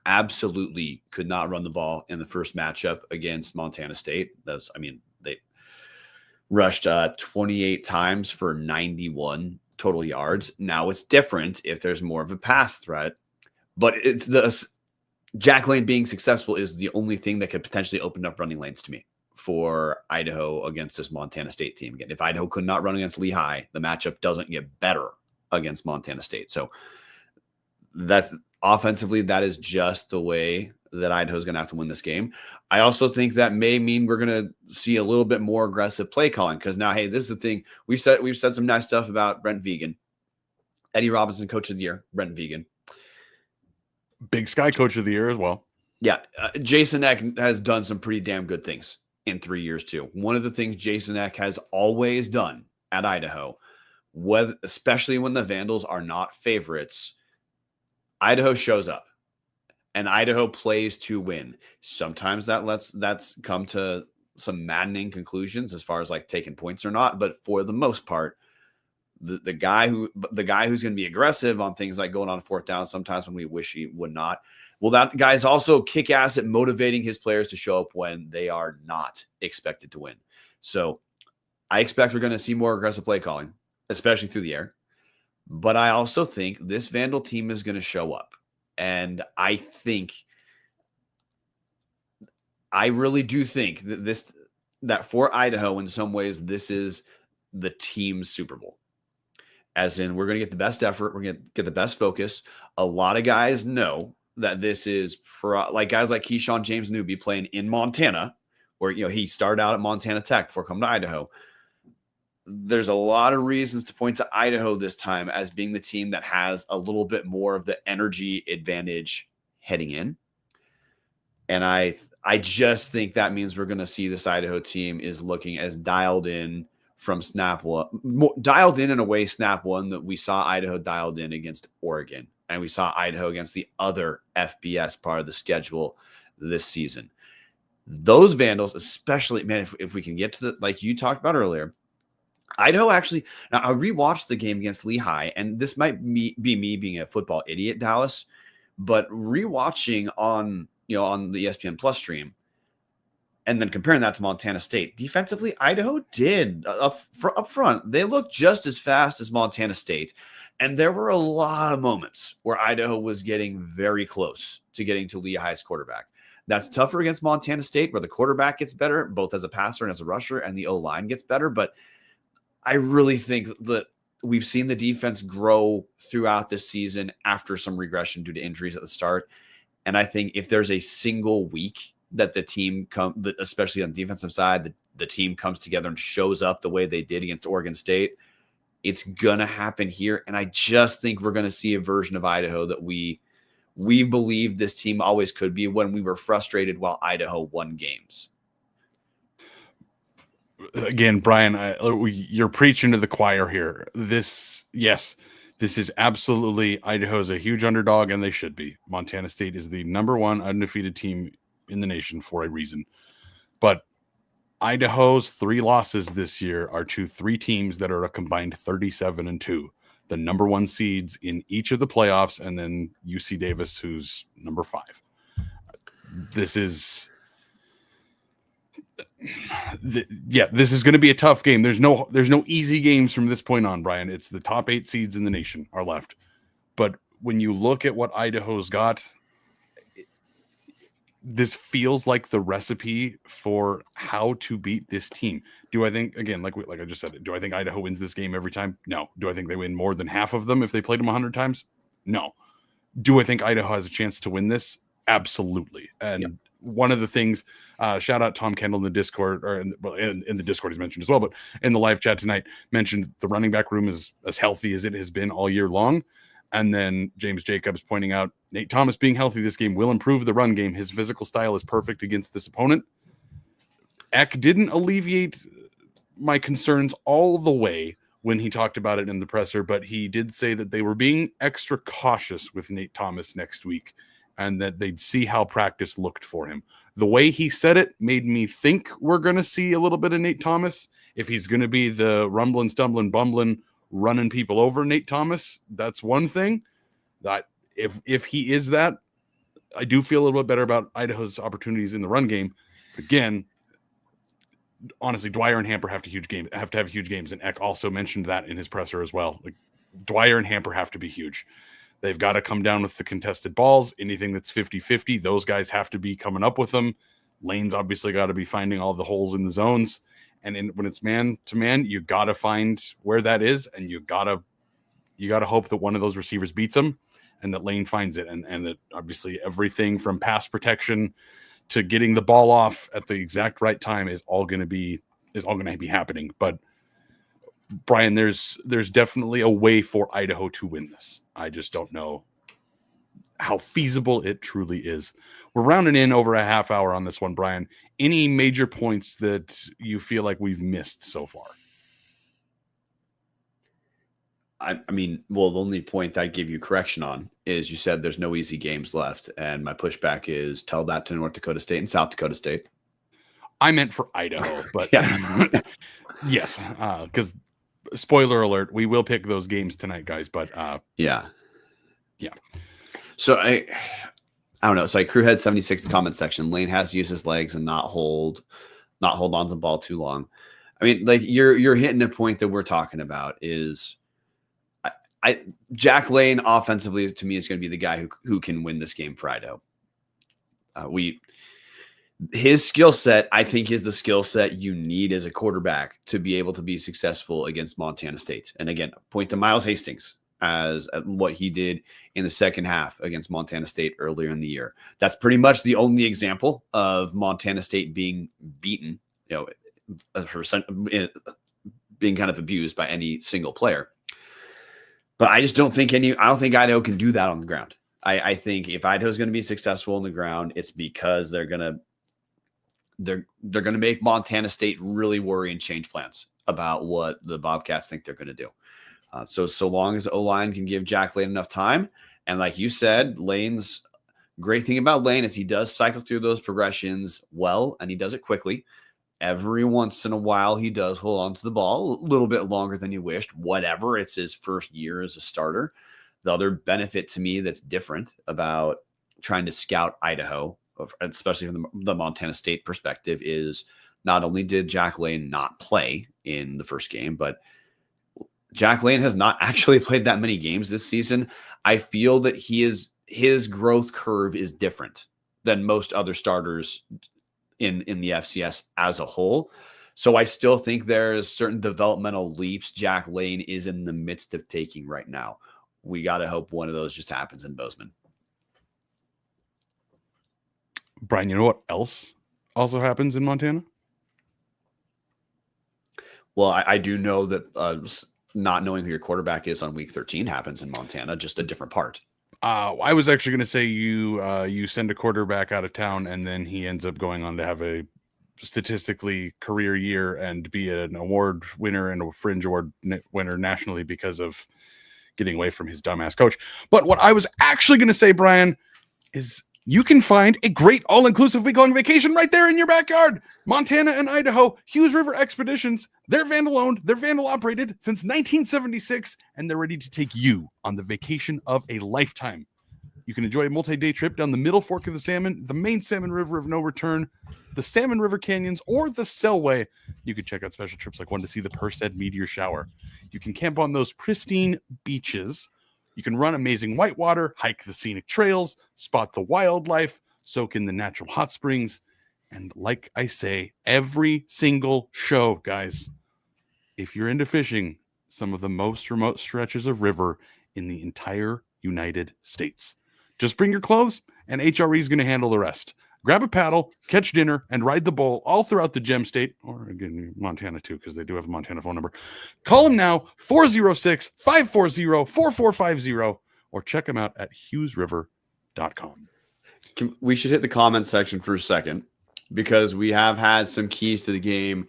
absolutely could not run the ball in the first matchup against Montana State. They rushed 28 times for 91 total yards. Now it's different if there's more of a pass threat, but it's Jack Lane being successful is the only thing that could potentially open up running lanes to me for Idaho against this Montana State team. Again, if Idaho could not run against Lehigh, the matchup doesn't get better against Montana State. So that's offensively, that is just the way that Idaho's going to have to win this game. I also think that may mean we're going to see a little bit more aggressive play calling, because now, hey, this is the thing. We've said some nice stuff about Brent Vigen, Eddie Robinson, Coach of the Year, Brent Vigen. Big Sky Coach of the Year as well. Yeah. Jason Eck has done some pretty damn good things in 3 years too. One of the things Jason Eck has always done at Idaho, especially when the Vandals are not favorites, Idaho shows up and Idaho plays to win. Sometimes that's come to some maddening conclusions as far as like taking points or not. But for the most part, the guy who's going to be aggressive on things like going on 4th down, sometimes when we wish he would not. Well, that guy's also kick ass at motivating his players to show up when they are not expected to win. So I expect we're going to see more aggressive play calling, especially through the air. But I also think this Vandal team is going to show up. And I really do think that for Idaho, in some ways, this is the team's Super Bowl. As in, we're going to get the best effort. We're going to get the best focus. A lot of guys know that this is like guys like Keyshawn James Newby playing in Montana, where, he started out at Montana Tech before coming to Idaho. There's a lot of reasons to point to Idaho this time as being the team that has a little bit more of the energy advantage heading in. And I just think that means we're going to see this Idaho team is looking as dialed in from snap one, dialed in a way snap one that we saw Idaho dialed in against Oregon, and we saw Idaho against the other FBS part of the schedule this season. Those Vandals, especially, man, if we can get to like you talked about earlier, Idaho actually, now I rewatched the game against Lehigh, and this might be me being a football idiot, Dallas, but rewatching on the ESPN Plus stream, and then comparing that to Montana State, defensively, Idaho did up front. They looked just as fast as Montana State. And there were a lot of moments where Idaho was getting very close to getting to Lehigh's quarterback. That's tougher against Montana State, where the quarterback gets better, both as a passer and as a rusher, and the O-line gets better. But I really think that we've seen the defense grow throughout this season after some regression due to injuries at the start. And I think if there's a single week that the team especially on the defensive side, the team comes together and shows up the way they did against Oregon State, it's going to happen here. And I just think we're going to see a version of Idaho that we believe this team always could be when we were frustrated while Idaho won games. Again, Brian, you're preaching to the choir here. This is absolutely, Idaho's a huge underdog, and they should be. Montana State is the number one undefeated team in the nation for a reason. But Idaho's 3 losses this year are to 3 teams that are a combined 37-2, the number 1 seeds in each of the playoffs, and then UC Davis, who's number 5. This is going to be a tough game. There's no easy games from this point on, Brian. It's the top 8 seeds in the nation are left. But when you look at what Idaho's got, this feels like the recipe for how to beat this team. Do I think, again, like I just said, do I think Idaho wins this game every time? No. Do I think they win more than half of them if they played them 100 times? No. Do I think Idaho has a chance to win this? Absolutely. And one of the things, shout out Tom Kendall in the Discord, or in the Discord he's mentioned as well, but in the live chat tonight mentioned the running back room is as healthy as it has been all year long. And then James Jacobs pointing out Nate Thomas being healthy this game will improve the run game. His physical style is perfect against this opponent. Eck didn't alleviate my concerns all the way when he talked about it in the presser, but he did say that they were being extra cautious with Nate Thomas next week and that they'd see how practice looked for him. The way he said it made me think we're going to see a little bit of Nate Thomas. If he's going to be the rumbling, stumbling, bumbling, running people over Nate Thomas, that's one thing. That if he is that, I do feel a little bit better about Idaho's opportunities in the run game. Again, honestly, Dwyer and Hamper have to have huge games, and Eck also mentioned that in his presser as well. Like Dwyer and Hamper have to be huge. They've got to come down with the contested balls. Anything that's 50-50, those guys have to be coming up with them. Lane's obviously got to be finding all the holes in the zones. And when it's man to man, you got to find where that is, and you got to hope that one of those receivers beats them and that Lane finds it. And that obviously everything from pass protection to getting the ball off at the exact right time is all going to be happening. But Bryan, there's definitely a way for Idaho to win this. I just don't know how feasible it truly is. We're rounding in over a half hour on this one, Bryan. Any major points that you feel like we've missed so far? I mean, well, the only point I'd give you correction on is you said there's no easy games left. And my pushback is tell that to North Dakota State and South Dakota State. I meant for Idaho, but yes, because spoiler alert, we will pick those games tonight, guys. But yeah. So I don't know. So I Crewhead 76 comment section. Lane has to use his legs and not hold on to the ball too long. I mean, like you're hitting a point that we're talking about is Jack Lane offensively to me is going to be the guy who can win this game for Idaho. His skill set, I think, is the skill set you need as a quarterback to be able to be successful against Montana State. And again, point to Miles Hastings as what he did in the second half against Montana State earlier in the year. That's pretty much the only example of Montana State being beaten, being kind of abused by any single player. But I just don't think Idaho can do that on the ground. I think if Idaho's going to be successful on the ground, it's because they're going to make Montana State really worry and change plans about what the Bobcats think they're going to do. So long as O-line can give Jack Lane enough time. And like you said, Lane's great thing about Lane is he does cycle through those progressions well, and he does it quickly. Every once in a while, he does hold on to the ball a little bit longer than you wished. Whatever, it's his first year as a starter. The other benefit to me that's different about trying to scout Idaho, especially from the Montana State perspective, is not only did Jack Lane not play in the first game, but Jack Lane has not actually played that many games this season. I feel that his growth curve is different than most other starters in the FCS as a whole. So I still think there's certain developmental leaps Jack Lane is in the midst of taking right now. We got to hope one of those just happens in Bozeman. Bryan, you know what else also happens in Montana? Well, I do know that not knowing who your quarterback is on week 13 happens in Montana, just a different part. I was actually going to say you send a quarterback out of town and then he ends up going on to have a statistically career year and be an award winner and a fringe award winner nationally because of getting away from his dumbass coach. But what I was actually going to say, Bryan, is you can find a great all-inclusive week-long vacation right there in your backyard. Montana and Idaho, Hughes River Expeditions. They're Vandal-owned, they're Vandal-operated since 1976, and they're ready to take you on the vacation of a lifetime. You can enjoy a multi-day trip down the middle fork of the Salmon, the main Salmon River of no return, the Salmon River Canyons, or the Selway. You can check out special trips like one to see the Perseid meteor shower. You can camp on those pristine beaches. You can run amazing whitewater, hike the scenic trails, spot the wildlife, soak in the natural hot springs. And like I say, every single show, guys, if you're into fishing, some of the most remote stretches of river in the entire United States. Just bring your clothes and HRE is going to handle the rest. Grab a paddle, catch dinner, and ride the bull all throughout the Gem State, or again, Montana too, because they do have a Montana phone number. Call them now, 406-540-4450, or check them out at hughesriver.com. We should hit the comment section for a second, because we have had some keys to the game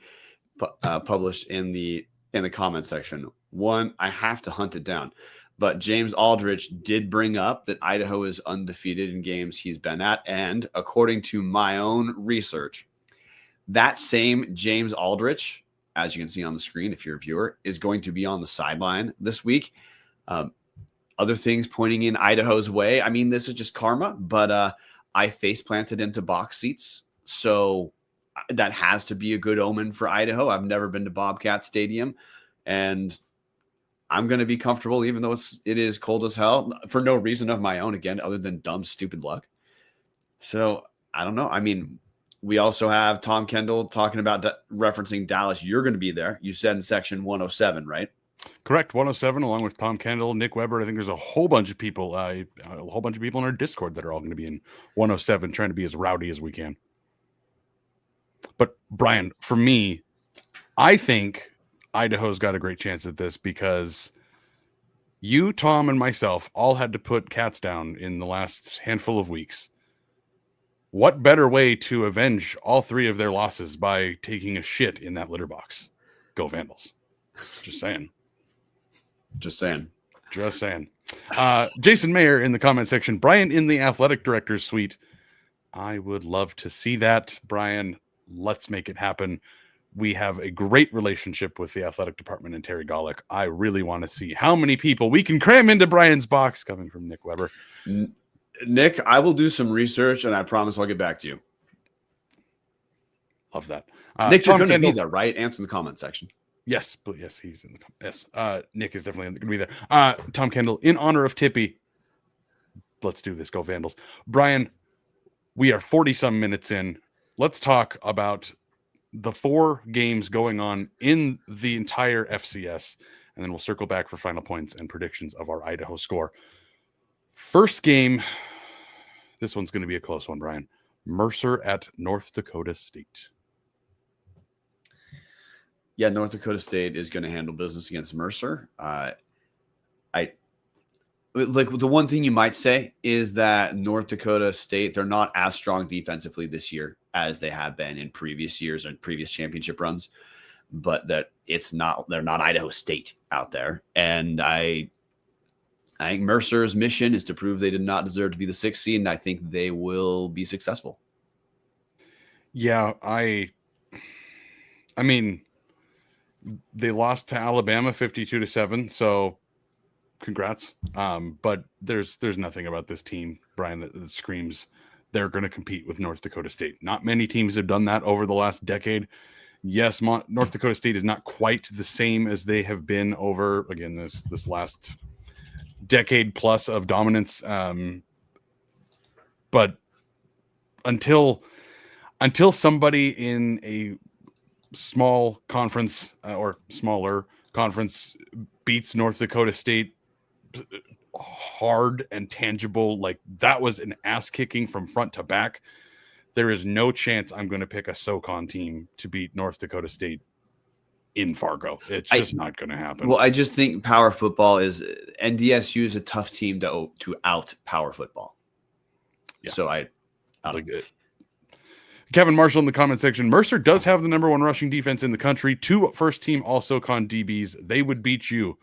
published in the comment section. One, I have to hunt it down, but James Aldrich did bring up that Idaho is undefeated in games he's been at, and according to my own research, that same James Aldrich, as you can see on the screen if you're a viewer, is going to be on the sideline this week. Other things pointing in Idaho's way. I mean, this is just karma, but I face planted into box seats, so that has to be a good omen for Idaho. I've never been to Bobcat Stadium, and I'm going to be comfortable, even though it is cold as hell, for no reason of my own, again, other than dumb, stupid luck. So I don't know. I mean, we also have Tom Kendall talking about referencing Dallas. You're going to be there. You said in section 107, right? Correct. 107, along with Tom Kendall, Nick Weber. I think there's a whole bunch of people, in our Discord that are all going to be in 107, trying to be as rowdy as we can. But Brian, for me, I think Idaho's got a great chance at this because you, Tom, and myself all had to put cats down in the last handful of weeks. What better way to avenge all three of their losses by taking a shit in that litter box? Go Vandals. Just saying. Just saying. Just saying. Jason Mayer in the comment section. Brian in the athletic director's suite. I would love to see that. Brian, let's make it happen. We have a great relationship with the athletic department and Terry Golick. I really want to see how many people we can cram into Brian's box, coming from Nick Weber. Nick, I will do some research, and I promise I'll get back to you. Love that. Nick, you're going to be there, right? Answer in the comment section. Yes, but yes, he's in the yes. Nick is definitely going to be there. Tom Kendall, in honor of Tippy. Let's do this. Go Vandals. Brian, we are 40-some minutes in. Let's talk about the 4 games going on in the entire FCS, and then we'll circle back for final points and predictions of our Idaho score. First game, this one's going to be a close one, Brian. Mercer at North Dakota State. Yeah, North Dakota State is going to handle business against Mercer. Like the one thing you might say is that North Dakota State, they're not as strong defensively this year as they have been in previous years and previous championship runs, but that they're not Idaho State out there. And I think Mercer's mission is to prove they did not deserve to be the 6th seed, and I think they will be successful. Yeah, I mean, they lost to Alabama 52-7, so congrats. But there's nothing about this team, Brian, that screams they're going to compete with North Dakota State. Not many teams have done that over the last decade. Yes, North Dakota State is not quite the same as they have been over, again, this last decade plus of dominance. But until somebody in a small conference or smaller conference beats North Dakota State hard and tangible, like that was an ass kicking from front to back, there is no chance I'm going to pick a SoCon team to beat North Dakota State in Fargo. It's just not going to happen. Well, I just think power football is NDSU is a tough team to out power football. Yeah. So I like it. Kevin Marshall in the comment section. Mercer does have the number 1 rushing defense in the country. 2 first-team all-SoCon DBs. They would beat you.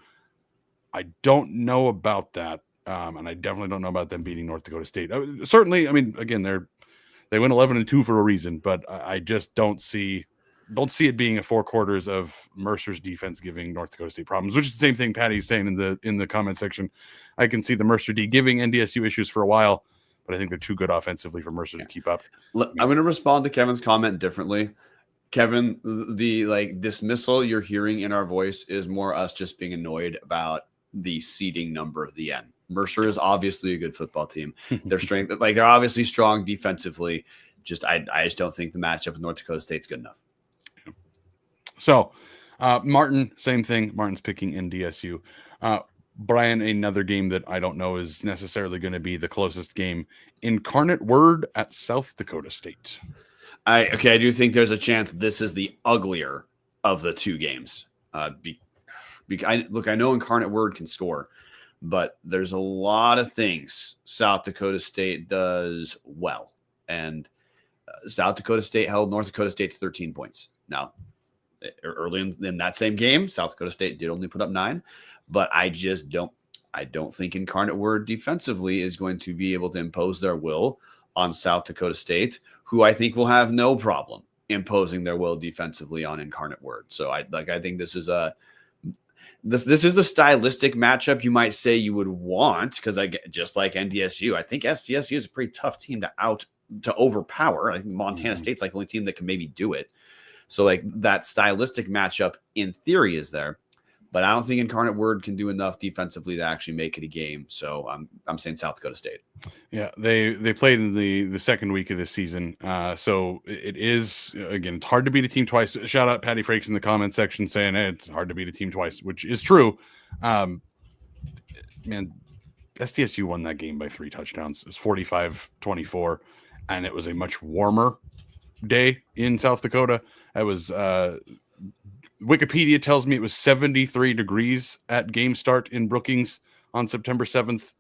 I don't know about that, and I definitely don't know about them beating North Dakota State. Certainly, I mean, again, they went 11-2 for a reason, but I just don't see it being a 4 quarters of Mercer's defense giving North Dakota State problems, which is the same thing Patty's saying in the comment section. I can see the Mercer D giving NDSU issues for a while, but I think they're too good offensively for Mercer to keep up. I'm going to respond to Kevin's comment differently. Kevin, the dismissal you're hearing in our voice is more us just being annoyed about the seeding number at the end. Mercer is obviously a good football team. Their strength, like they're obviously strong defensively. I just don't think the matchup with North Dakota State's good enough. So, Martin, same thing. Martin's picking NDSU. Bryan, another game that I don't know is necessarily going to be the closest game. Incarnate Word at South Dakota State. I do think there's a chance this is the uglier of the two games. I know Incarnate Word can score, but there's a lot of things South Dakota State does well. And South Dakota State held North Dakota State to 13 points. Now, early in that same game, South Dakota State did only put up 9, but I don't think Incarnate Word defensively is going to be able to impose their will on South Dakota State, who I think will have no problem imposing their will defensively on Incarnate Word. So I think this is a stylistic matchup you might say you would want, because just like NDSU, I think SDSU is a pretty tough team to overpower. I think Montana State's like the only team that can maybe do it. So like that stylistic matchup in theory is there, but I don't think Incarnate Word can do enough defensively to actually make it a game. So I'm saying South Dakota State. Yeah, they played in the second week of this season. So it is, again, it's hard to beat a team twice. Shout out Patty Frakes in the comment section saying, hey, it's hard to beat a team twice, which is true. Man, SDSU won that game by 3 touchdowns. It was 45-24, and it was a much warmer day in South Dakota. It was Wikipedia tells me it was 73 degrees at game start in Brookings on September 7th.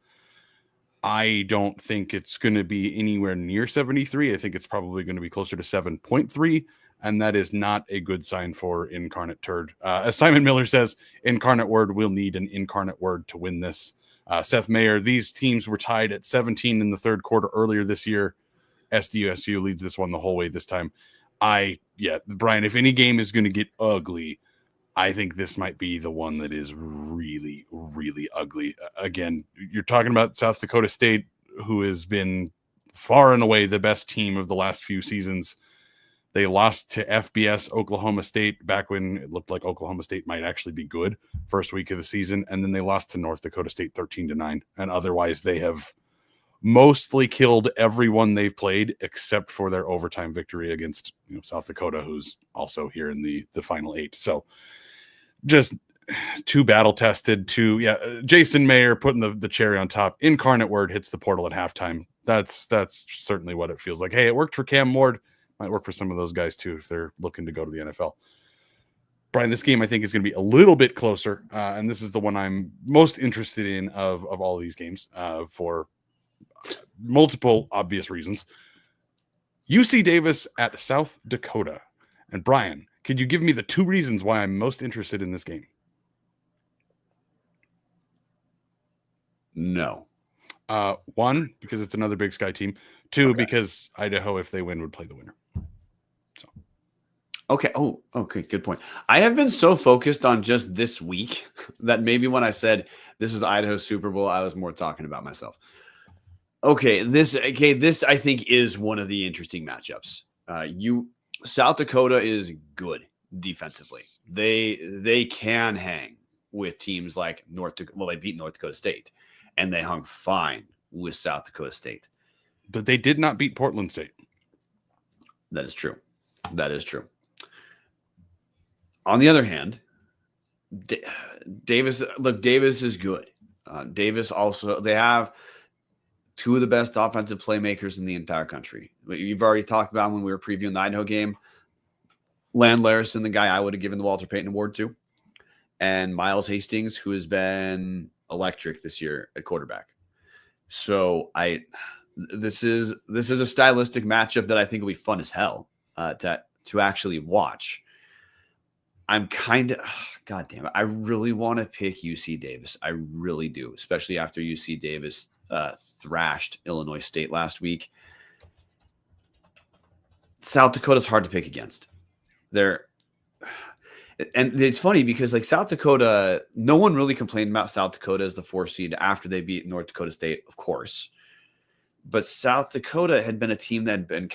I don't think it's going to be anywhere near 73. I think it's probably going to be closer to 7.3, and that is not a good sign for Incarnate Turd. As Simon Miller says, Incarnate Word will need an Incarnate Word to win this. Seth Mayer, these teams were tied at 17 in the third quarter earlier this year. SDSU leads this one the whole way this time. Bryan, if any game is going to get ugly, I think this might be the one that is really, really ugly. Again, you're talking about South Dakota State, who has been far and away the best team of the last few seasons. They lost to FBS Oklahoma State back when it looked like Oklahoma State might actually be good first week of the season. And then they lost to North Dakota State 13-9. And otherwise they have mostly killed everyone they've played except for their overtime victory against South Dakota, who's also here in the final 8. So just too battle tested. Jason Mayer putting the cherry on top. Incarnate Word hits the portal at halftime. That's certainly what it feels like. Hey, it worked for Cam Ward. Might work for some of those guys too if they're looking to go to the NFL. Bryan, this game I think is going to be a little bit closer, and this is the one I'm most interested in of all these games for multiple obvious reasons. UC Davis at South Dakota. And Bryan, could you give me the 2 reasons why I'm most interested in this game? No. 1, because it's another Big Sky team. 2, Okay. because Idaho, if they win, would play the winner. So. Okay. Oh, okay. Good point. I have been so focused on just this week that maybe when I said this is Idaho Super Bowl, I was more talking about myself. This I think is one of the interesting matchups. South Dakota is good defensively. They can hang with teams like North Dakota. Well, they beat North Dakota State, and they hung fine with South Dakota State. But they did not beat Portland State. That is true. On the other hand, Davis is good. Davis also, they have 2 of the best offensive playmakers in the entire country. You've already talked about when we were previewing the Idaho game. Land Larison, the guy I would have given the Walter Payton Award to, and Miles Hastings, who has been electric this year at quarterback. So this is a stylistic matchup that I think will be fun as hell to actually watch. I'm kind of, God damn it, I really want to pick UC Davis. I really do, especially after UC Davis thrashed Illinois State last week. South Dakota's hard to pick against. And it's funny because like South Dakota, no one really complained about South Dakota as the 4 seed after they beat North Dakota State, of course. But South Dakota had been a team that had been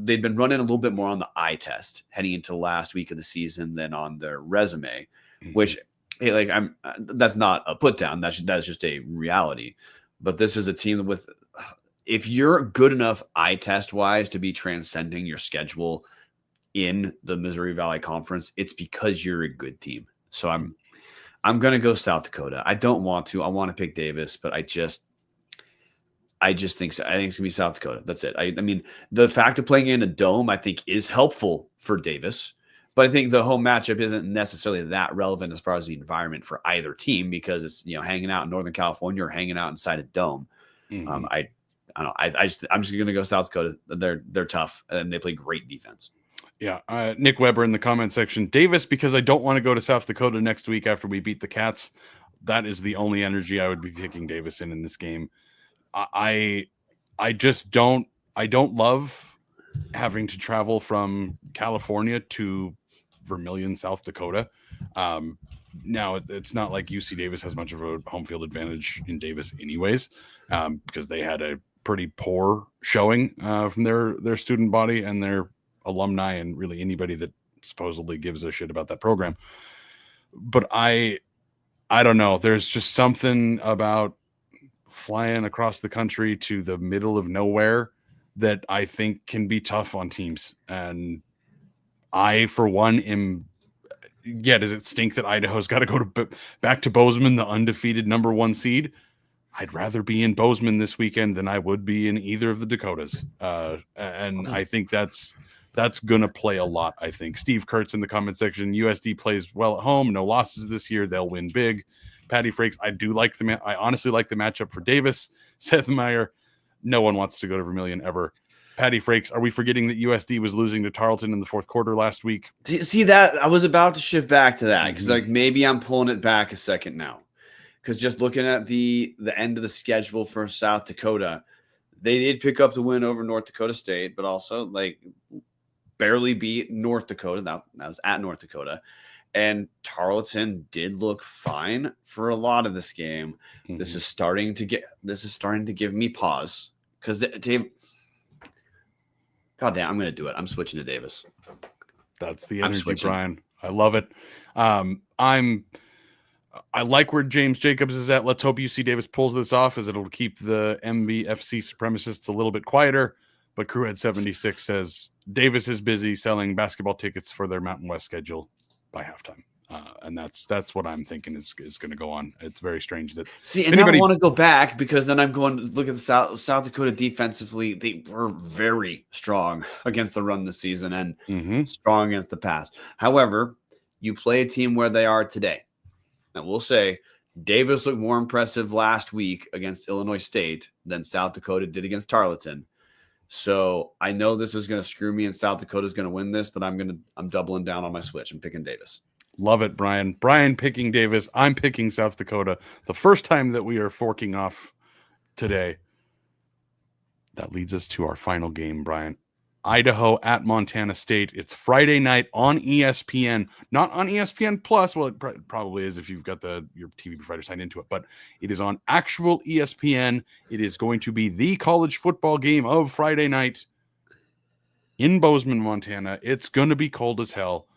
they'd been running a little bit more on the eye test heading into the last week of the season than on their resume, which, hey, like that's not a put down. That's just a reality. but this is a team with, if you're good enough eye test wise to be transcending your schedule in the Missouri Valley Conference, it's because you're a good team. So I'm going to go South Dakota. I don't want to. I want to pick Davis, but I just think so. I think it's going to be South Dakota. That's it. I mean, the fact of playing in a dome, I think, is helpful for Davis. But I think the home matchup isn't necessarily that relevant as far as the environment for either team, because it's, hanging out in Northern California or hanging out inside a dome. Mm-hmm. I don't know. I'm just going to go South Dakota. They're tough and they play great defense. Yeah. Nick Weber in the comment section, Davis, because I don't want to go to South Dakota next week after we beat the Cats. That is the only energy I would be picking Davis in this game. I just don't love having to travel from California to Vermilion, South Dakota. Now it's not like UC Davis has much of a home field advantage in Davis anyways, because they had a pretty poor showing from their student body and their alumni and really anybody that supposedly gives a shit about that program. But I don't know. There's just something about flying across the country to the middle of nowhere that I think can be tough on teams. And I, for one, does it stink that Idaho's got to go back to Bozeman, the undefeated number 1 seed? I'd rather be in Bozeman this weekend than I would be in either of the Dakotas. And I think that's going to play a lot, I think. Steve Kurtz in the comment section, USD plays well at home, no losses this year, they'll win big. Patty Frakes, I honestly like the matchup for Davis. Seth Meyer, no one wants to go to Vermilion ever. Patty Frakes, are we forgetting that USD was losing to Tarleton in the fourth quarter last week? See that? I was about to shift back to that because maybe I'm pulling it back a second now. Because just looking at the end of the schedule for South Dakota, they did pick up the win over North Dakota State, but also barely beat North Dakota. That was at North Dakota. And Tarleton did look fine for a lot of this game. Mm-hmm. This is starting to give me pause because Dave. God damn, I'm going to do it. I'm switching to Davis. That's the energy, Brian. I love it. I like where James Jacobs is at. Let's hope UC Davis pulls this off, as it'll keep the MVFC supremacists a little bit quieter. But Crewhead 76 says Davis is busy selling basketball tickets for their Mountain West schedule by halftime. And that's what I'm thinking is going to go on. It's very strange that now I want to go back, because then I'm going to look at the South Dakota defensively. They were very strong against the run this season and strong against the pass. However, you play a team where they are today. And we'll say Davis looked more impressive last week against Illinois State than South Dakota did against Tarleton. So I know this is going to screw me and South Dakota is going to win this, but I'm doubling down on my switch. I'm picking Davis. Love it, Brian. Brian picking Davis. I'm picking South Dakota. The first time that we are forking off today. That leads us to our final game, Brian. Idaho at Montana State. It's Friday night on ESPN, not on ESPN Plus. Well, it probably is if you've got your TV provider signed into it, but it is on actual ESPN. It is going to be the college football game of Friday night in Bozeman, Montana. It's going to be cold as hell.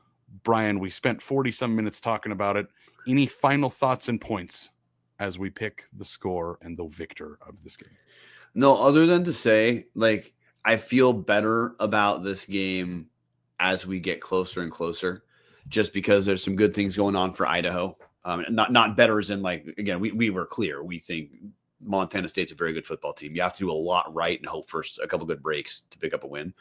Brian, we spent 40-some minutes talking about it. Any final thoughts and points as we pick the score and the victor of this game? No, other than to say, I feel better about this game as we get closer and closer, just because there's some good things going on for Idaho. Not better as in, again, we were clear. We think Montana State's a very good football team. You have to do a lot right and hope for a couple good breaks to pick up a win.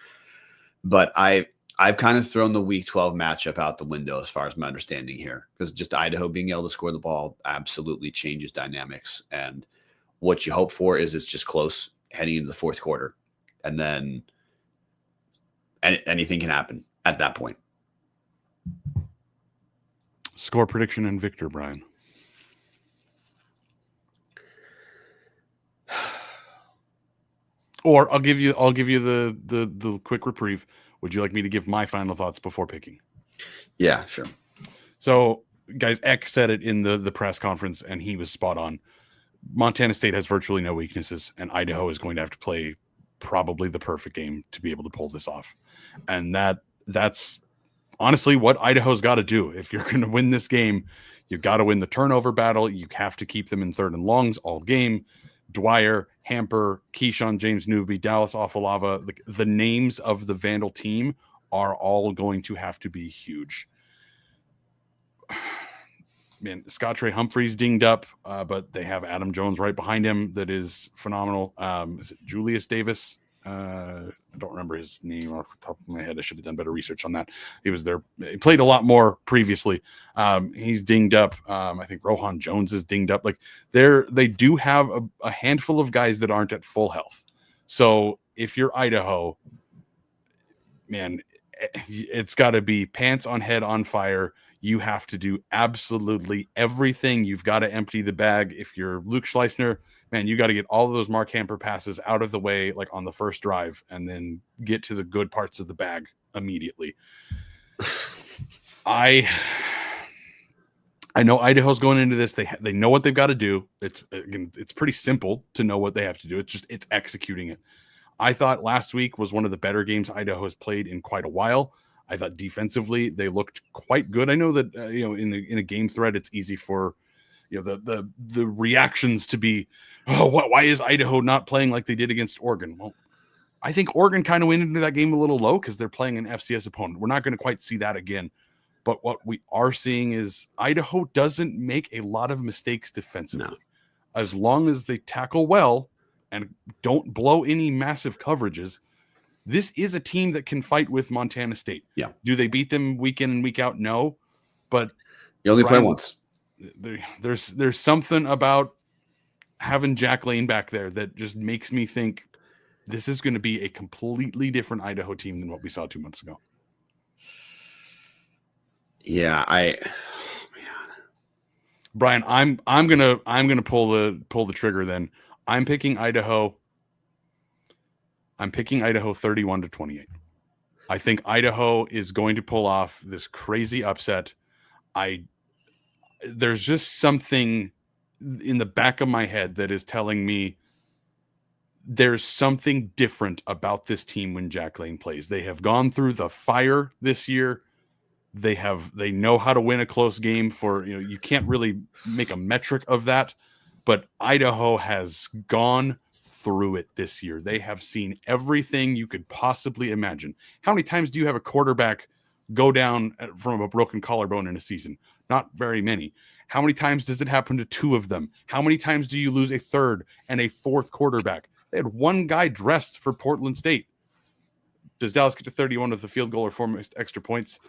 But I've kind of thrown the Week 12 matchup out the window as far as my understanding here, because just Idaho being able to score the ball absolutely changes dynamics. And what you hope for is it's just close heading into the fourth quarter. And then anything can happen at that point. Score prediction and victor, Brian. Or I'll give you the quick reprieve. Would you like me to give my final thoughts before picking? Yeah, sure. So, guys, Eck said it in the press conference, and he was spot on. Montana State has virtually no weaknesses, and Idaho is going to have to play probably the perfect game to be able to pull this off. And that's honestly what Idaho's got to do. If you're going to win this game, you've got to win the turnover battle. You have to keep them in third and longs all game. Dwyer, Hamper, Keyshawn James Newby, Dallas Afalava, the names of the Vandal team are all going to have to be huge. Man, Scott Trey Humphreys dinged up, but they have Adam Jones right behind him that is phenomenal. Is it Julius Davis? I don't remember his name off the top of my head. I should have done better research on that. He was there. He played a lot more previously. He's dinged up. I think Rohan Jones is dinged up. Like they do have a handful of guys that aren't at full health. So if you're Idaho, man, it's got to be pants on head on fire. You have to do absolutely everything. You've got to empty the bag. If you're Luke Schleisner, man, you got to get all of those Mark Hamper passes out of the way, like on the first drive, and then get to the good parts of the bag immediately. I know Idaho's going into this. They know what they've got to do. It's pretty simple to know what they have to do. It's executing it. I thought last week was one of the better games Idaho has played in quite a while. I thought defensively they looked quite good. I know that in a game thread it's easy for the reactions to be, why is Idaho not playing like they did against Oregon? Well, I think Oregon kind of went into that game a little low because they're playing an FCS opponent. We're not going to quite see that again. But what we are seeing is Idaho doesn't make a lot of mistakes defensively. No. As long as they tackle well and don't blow any massive coverages, this is a team that can fight with Montana State. Yeah. Do they beat them week in and week out? No. But you only play once. There's something about having Jack Lane back there that just makes me think this is going to be a completely different Idaho team than what we saw 2 months ago. Yeah, Bryan, I'm gonna pull the trigger then. I'm picking Idaho 31-28. I think Idaho is going to pull off this crazy upset. There's just something in the back of my head that is telling me there's something different about this team when Jack Lane plays. They have gone through the fire this year. They know how to win a close game. You can't really make a metric of that, but Idaho has gone through it this year. They have seen everything you could possibly imagine. How many times do you have a quarterback go down from a broken collarbone in a season? Not very many. How many times does it happen to two of them? How many times do you lose a third and a fourth quarterback? They had one guy dressed for Portland State. Does Dallas get to 31 with the field goal or 4 missed extra points?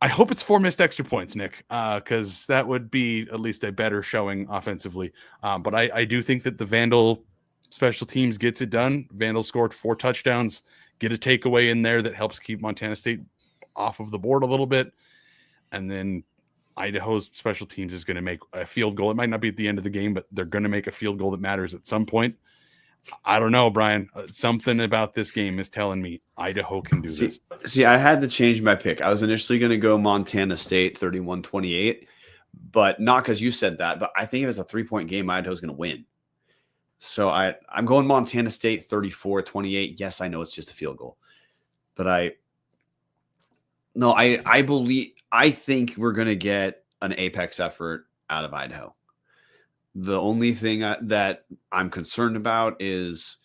I hope it's 4 missed extra points, Nick, because that would be at least a better showing offensively. But I do think that the Vandal special teams gets it done. Vandal scored 4 touchdowns, get a takeaway in there that helps keep Montana State off of the board a little bit. And then Idaho's special teams is going to make a field goal. It might not be at the end of the game, but they're going to make a field goal that matters at some point. I don't know, Bryan. Something about this game is telling me Idaho can do this. See, I had to change my pick. I was initially going to go Montana State 31-28, but not because you said that, but I think if it's a 3-point game, Idaho's going to win. So I'm going Montana State 34-28. Yes, I know it's just a field goal, but I think we're going to get an apex effort out of Idaho. The only thing that I'm concerned about is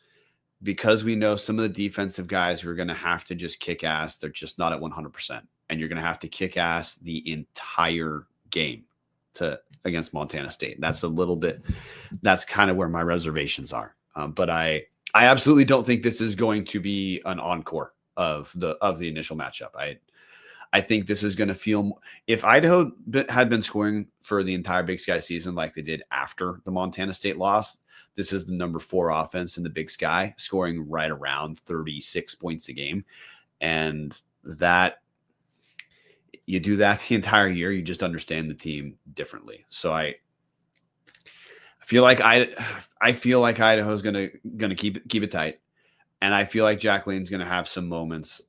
because we know some of the defensive guys who are going to have to just kick ass. They're just not at 100%. And you're going to have to kick ass the entire game against Montana State. That's kind of where my reservations are. But I absolutely don't think this is going to be an encore of the initial matchup. I think this is going to feel, if Idaho had been scoring for the entire Big Sky season like they did after the Montana State loss, this is the number 4 offense in the Big Sky, scoring right around 36 points a game. And that, you do that the entire year, you just understand the team differently. So I feel like Idaho's going to keep it tight. And I feel like Jack Lane's going to have some moments.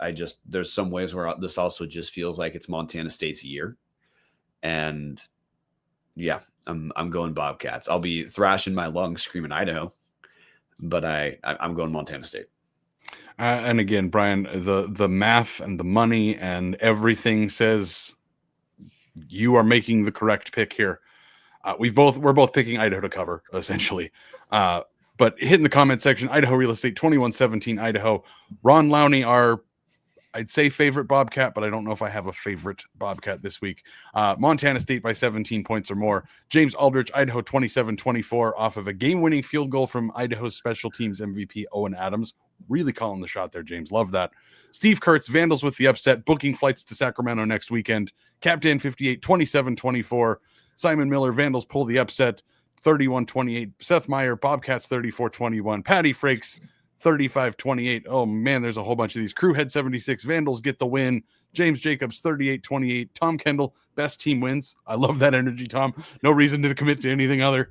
There's some ways where this also just feels like it's Montana State's year. And yeah, I'm going Bobcats. I'll be thrashing my lungs screaming Idaho, but I'm going Montana State. And again, Bryan, the math and the money and everything says you are making the correct pick here. We're both picking Idaho to cover, essentially. But hit in the comment section, Idaho Real Estate, 21-17 Idaho. Ron Lowney, I'd say favorite Bobcat, but I don't know if I have a favorite Bobcat this week. Montana State by 17 points or more. James Aldrich, Idaho 27-24 off of a game-winning field goal from Idaho's special teams MVP Owen Adams. Really calling the shot there, James. Love that. Steve Kurtz, Vandals with the upset, booking flights to Sacramento next weekend. Captain 58, 27-24. Simon Miller, Vandals pull the upset, 31-28. Seth Meyer, Bobcats 34-21. Patty Frakes, 35-28. Oh, man, there's a whole bunch of these. Crewhead 76, Vandals get the win. James Jacobs, 38-28. Tom Kendall, best team wins. I love that energy, Tom. No reason to commit to anything other.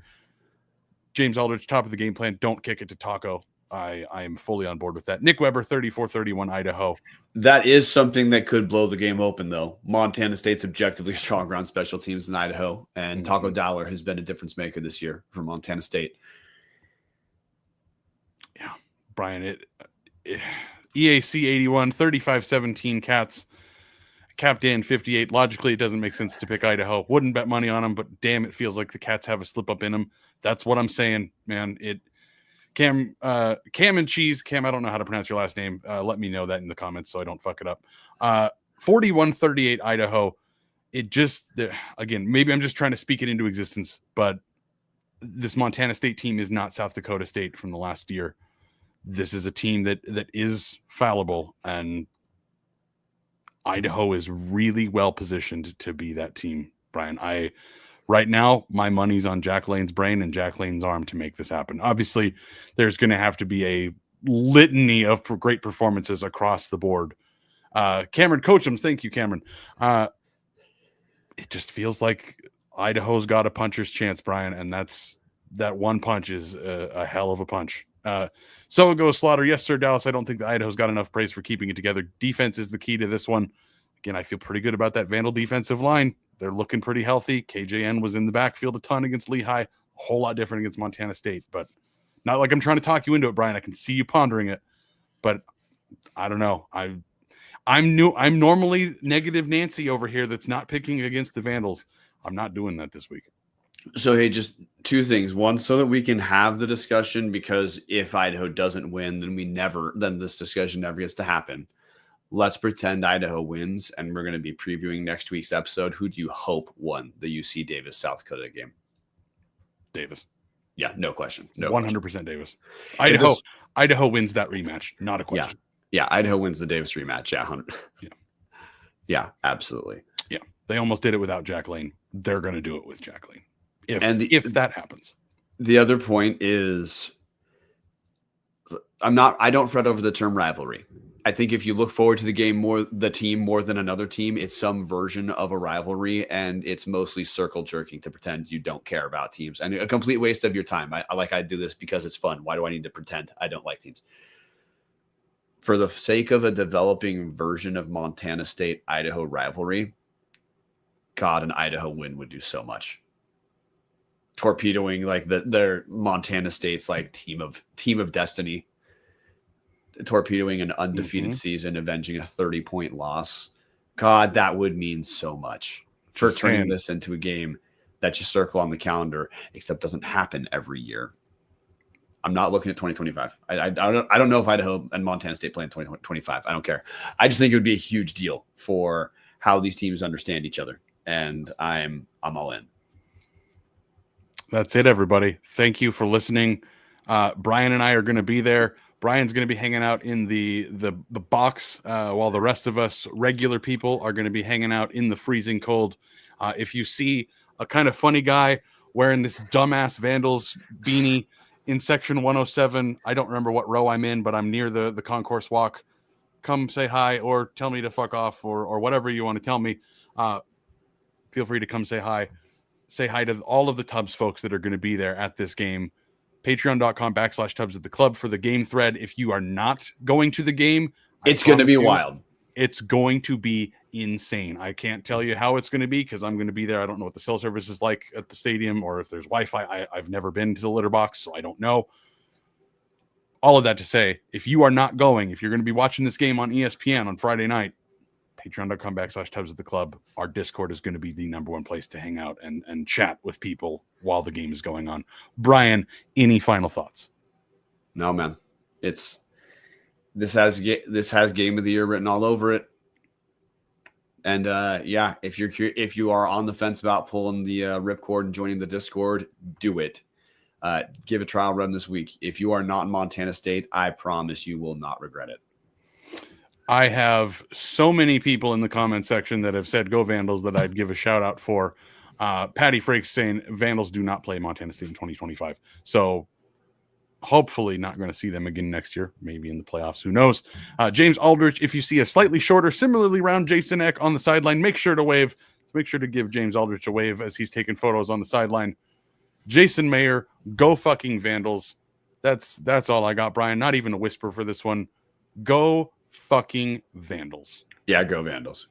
James Aldrich, top of the game plan. Don't kick it to Taco. I am fully on board with that. Nick Weber, 34-31, Idaho. That is something that could blow the game open, though. Montana State's objectively stronger on special teams than Idaho, and Taco Dowler has been a difference maker this year for Montana State. Yeah, Brian, EAC 81, 35-17 Cats. Captain 58. Logically, it doesn't make sense to pick Idaho. Wouldn't bet money on them, but damn, it feels like the Cats have a slip up in them. That's what I'm saying, man. Cam and Cheese. Cam, I don't know how to pronounce your last name. Let me know that in the comments so I don't fuck it up. 41-38 Idaho. It just, again, maybe I'm just trying to speak it into existence, but this Montana State team is not South Dakota State from the last year. This is a team that is fallible, and Idaho is really well positioned to be that team, Brian. Right now, my money's on Jack Lane's brain and Jack Lane's arm to make this happen. Obviously, there's going to have to be a litany of great performances across the board. Cameron Coachums, thank you, Cameron. It just feels like Idaho's got a puncher's chance, Brian, and that one punch is a hell of a punch. So it goes Slaughter. Yes, sir, Dallas. I don't think that Idaho's got enough praise for keeping it together. Defense is the key to this one. Again, I feel pretty good about that Vandal defensive line. They're looking pretty healthy. KJN was in the backfield a ton against Lehigh. A whole lot different against Montana State. But not like I'm trying to talk you into it, Brian. I can see you pondering it. But I don't know. I'm normally negative Nancy over here that's not picking against the Vandals. I'm not doing that this week. So, hey, just two things. One, so that we can have the discussion, because if Idaho doesn't win, then this discussion never gets to happen. Let's pretend Idaho wins, and we're going to be previewing next week's episode. Who do you hope won the UC Davis South Dakota game? Davis. Yeah, no question. No 100% question. Davis. Idaho wins that rematch. Not a question. Yeah, Idaho wins the Davis rematch. Yeah, 100. Yeah, absolutely. Yeah, they almost did it without Jack Lane. They're going to do it with Jack Lane. If that happens. The other point is, I don't fret over the term rivalry. I think if you look forward to the team more than another team, it's some version of a rivalry, and it's mostly circle jerking to pretend you don't care about teams, and a complete waste of your time. I do this because it's fun. Why do I need to pretend I don't like teams? For the sake of a developing version of Montana State Idaho rivalry, God, an Idaho win would do so much. Torpedoing like their Montana State's like team of destiny. Torpedoing an undefeated season, avenging a 30-point loss. God, that would mean so much for turning this into a game that you circle on the calendar, except doesn't happen every year. I'm not looking at 2025. I don't know if Idaho and Montana State play in 2025. I don't care. I just think it would be a huge deal for how these teams understand each other, and I'm all in. That's it, everybody. Thank you for listening. Brian and I are going to be there. Brian's going to be hanging out in the box while the rest of us regular people are going to be hanging out in the freezing cold. If you see a kind of funny guy wearing this dumbass Vandals beanie in section 107, I don't remember what row I'm in, but I'm near the concourse walk. Come say hi or tell me to fuck off or whatever you want to tell me. Feel free to come say hi. Say hi to all of the Tubbs folks that are going to be there at this game. Patreon.com/Tubbs at the club for the game thread. If you are not going to the game, it's going to be wild. It's going to be insane. I can't tell you how it's going to be because I'm going to be there. I don't know what the cell service is like at the stadium or if there's Wi-Fi. I've never been to the litter box, so I don't know. All of that to say, if you are not going, if you're going to be watching this game on ESPN on Friday night, Patreon.com/Tubs of the Club. Our Discord is going to be the number one place to hang out and chat with people while the game is going on. Bryan, any final thoughts? No, man. This has game of the year written all over it. And yeah, if you are on the fence about pulling the ripcord and joining the Discord, do it. Give a trial run this week. If you are not in Montana State, I promise you will not regret it. I have so many people in the comment section that have said go Vandals that I'd give a shout out for. Patty Frakes saying Vandals do not play Montana State in 2025. So hopefully not going to see them again next year, maybe in the playoffs. Who knows? James Aldrich, if you see a slightly shorter, similarly round Jason Eck on the sideline, make sure to wave. Make sure to give James Aldrich a wave as he's taking photos on the sideline. Jason Mayer, go fucking Vandals. That's all I got, Bryan. Not even a whisper for this one. Go fucking Vandals. Yeah, go Vandals.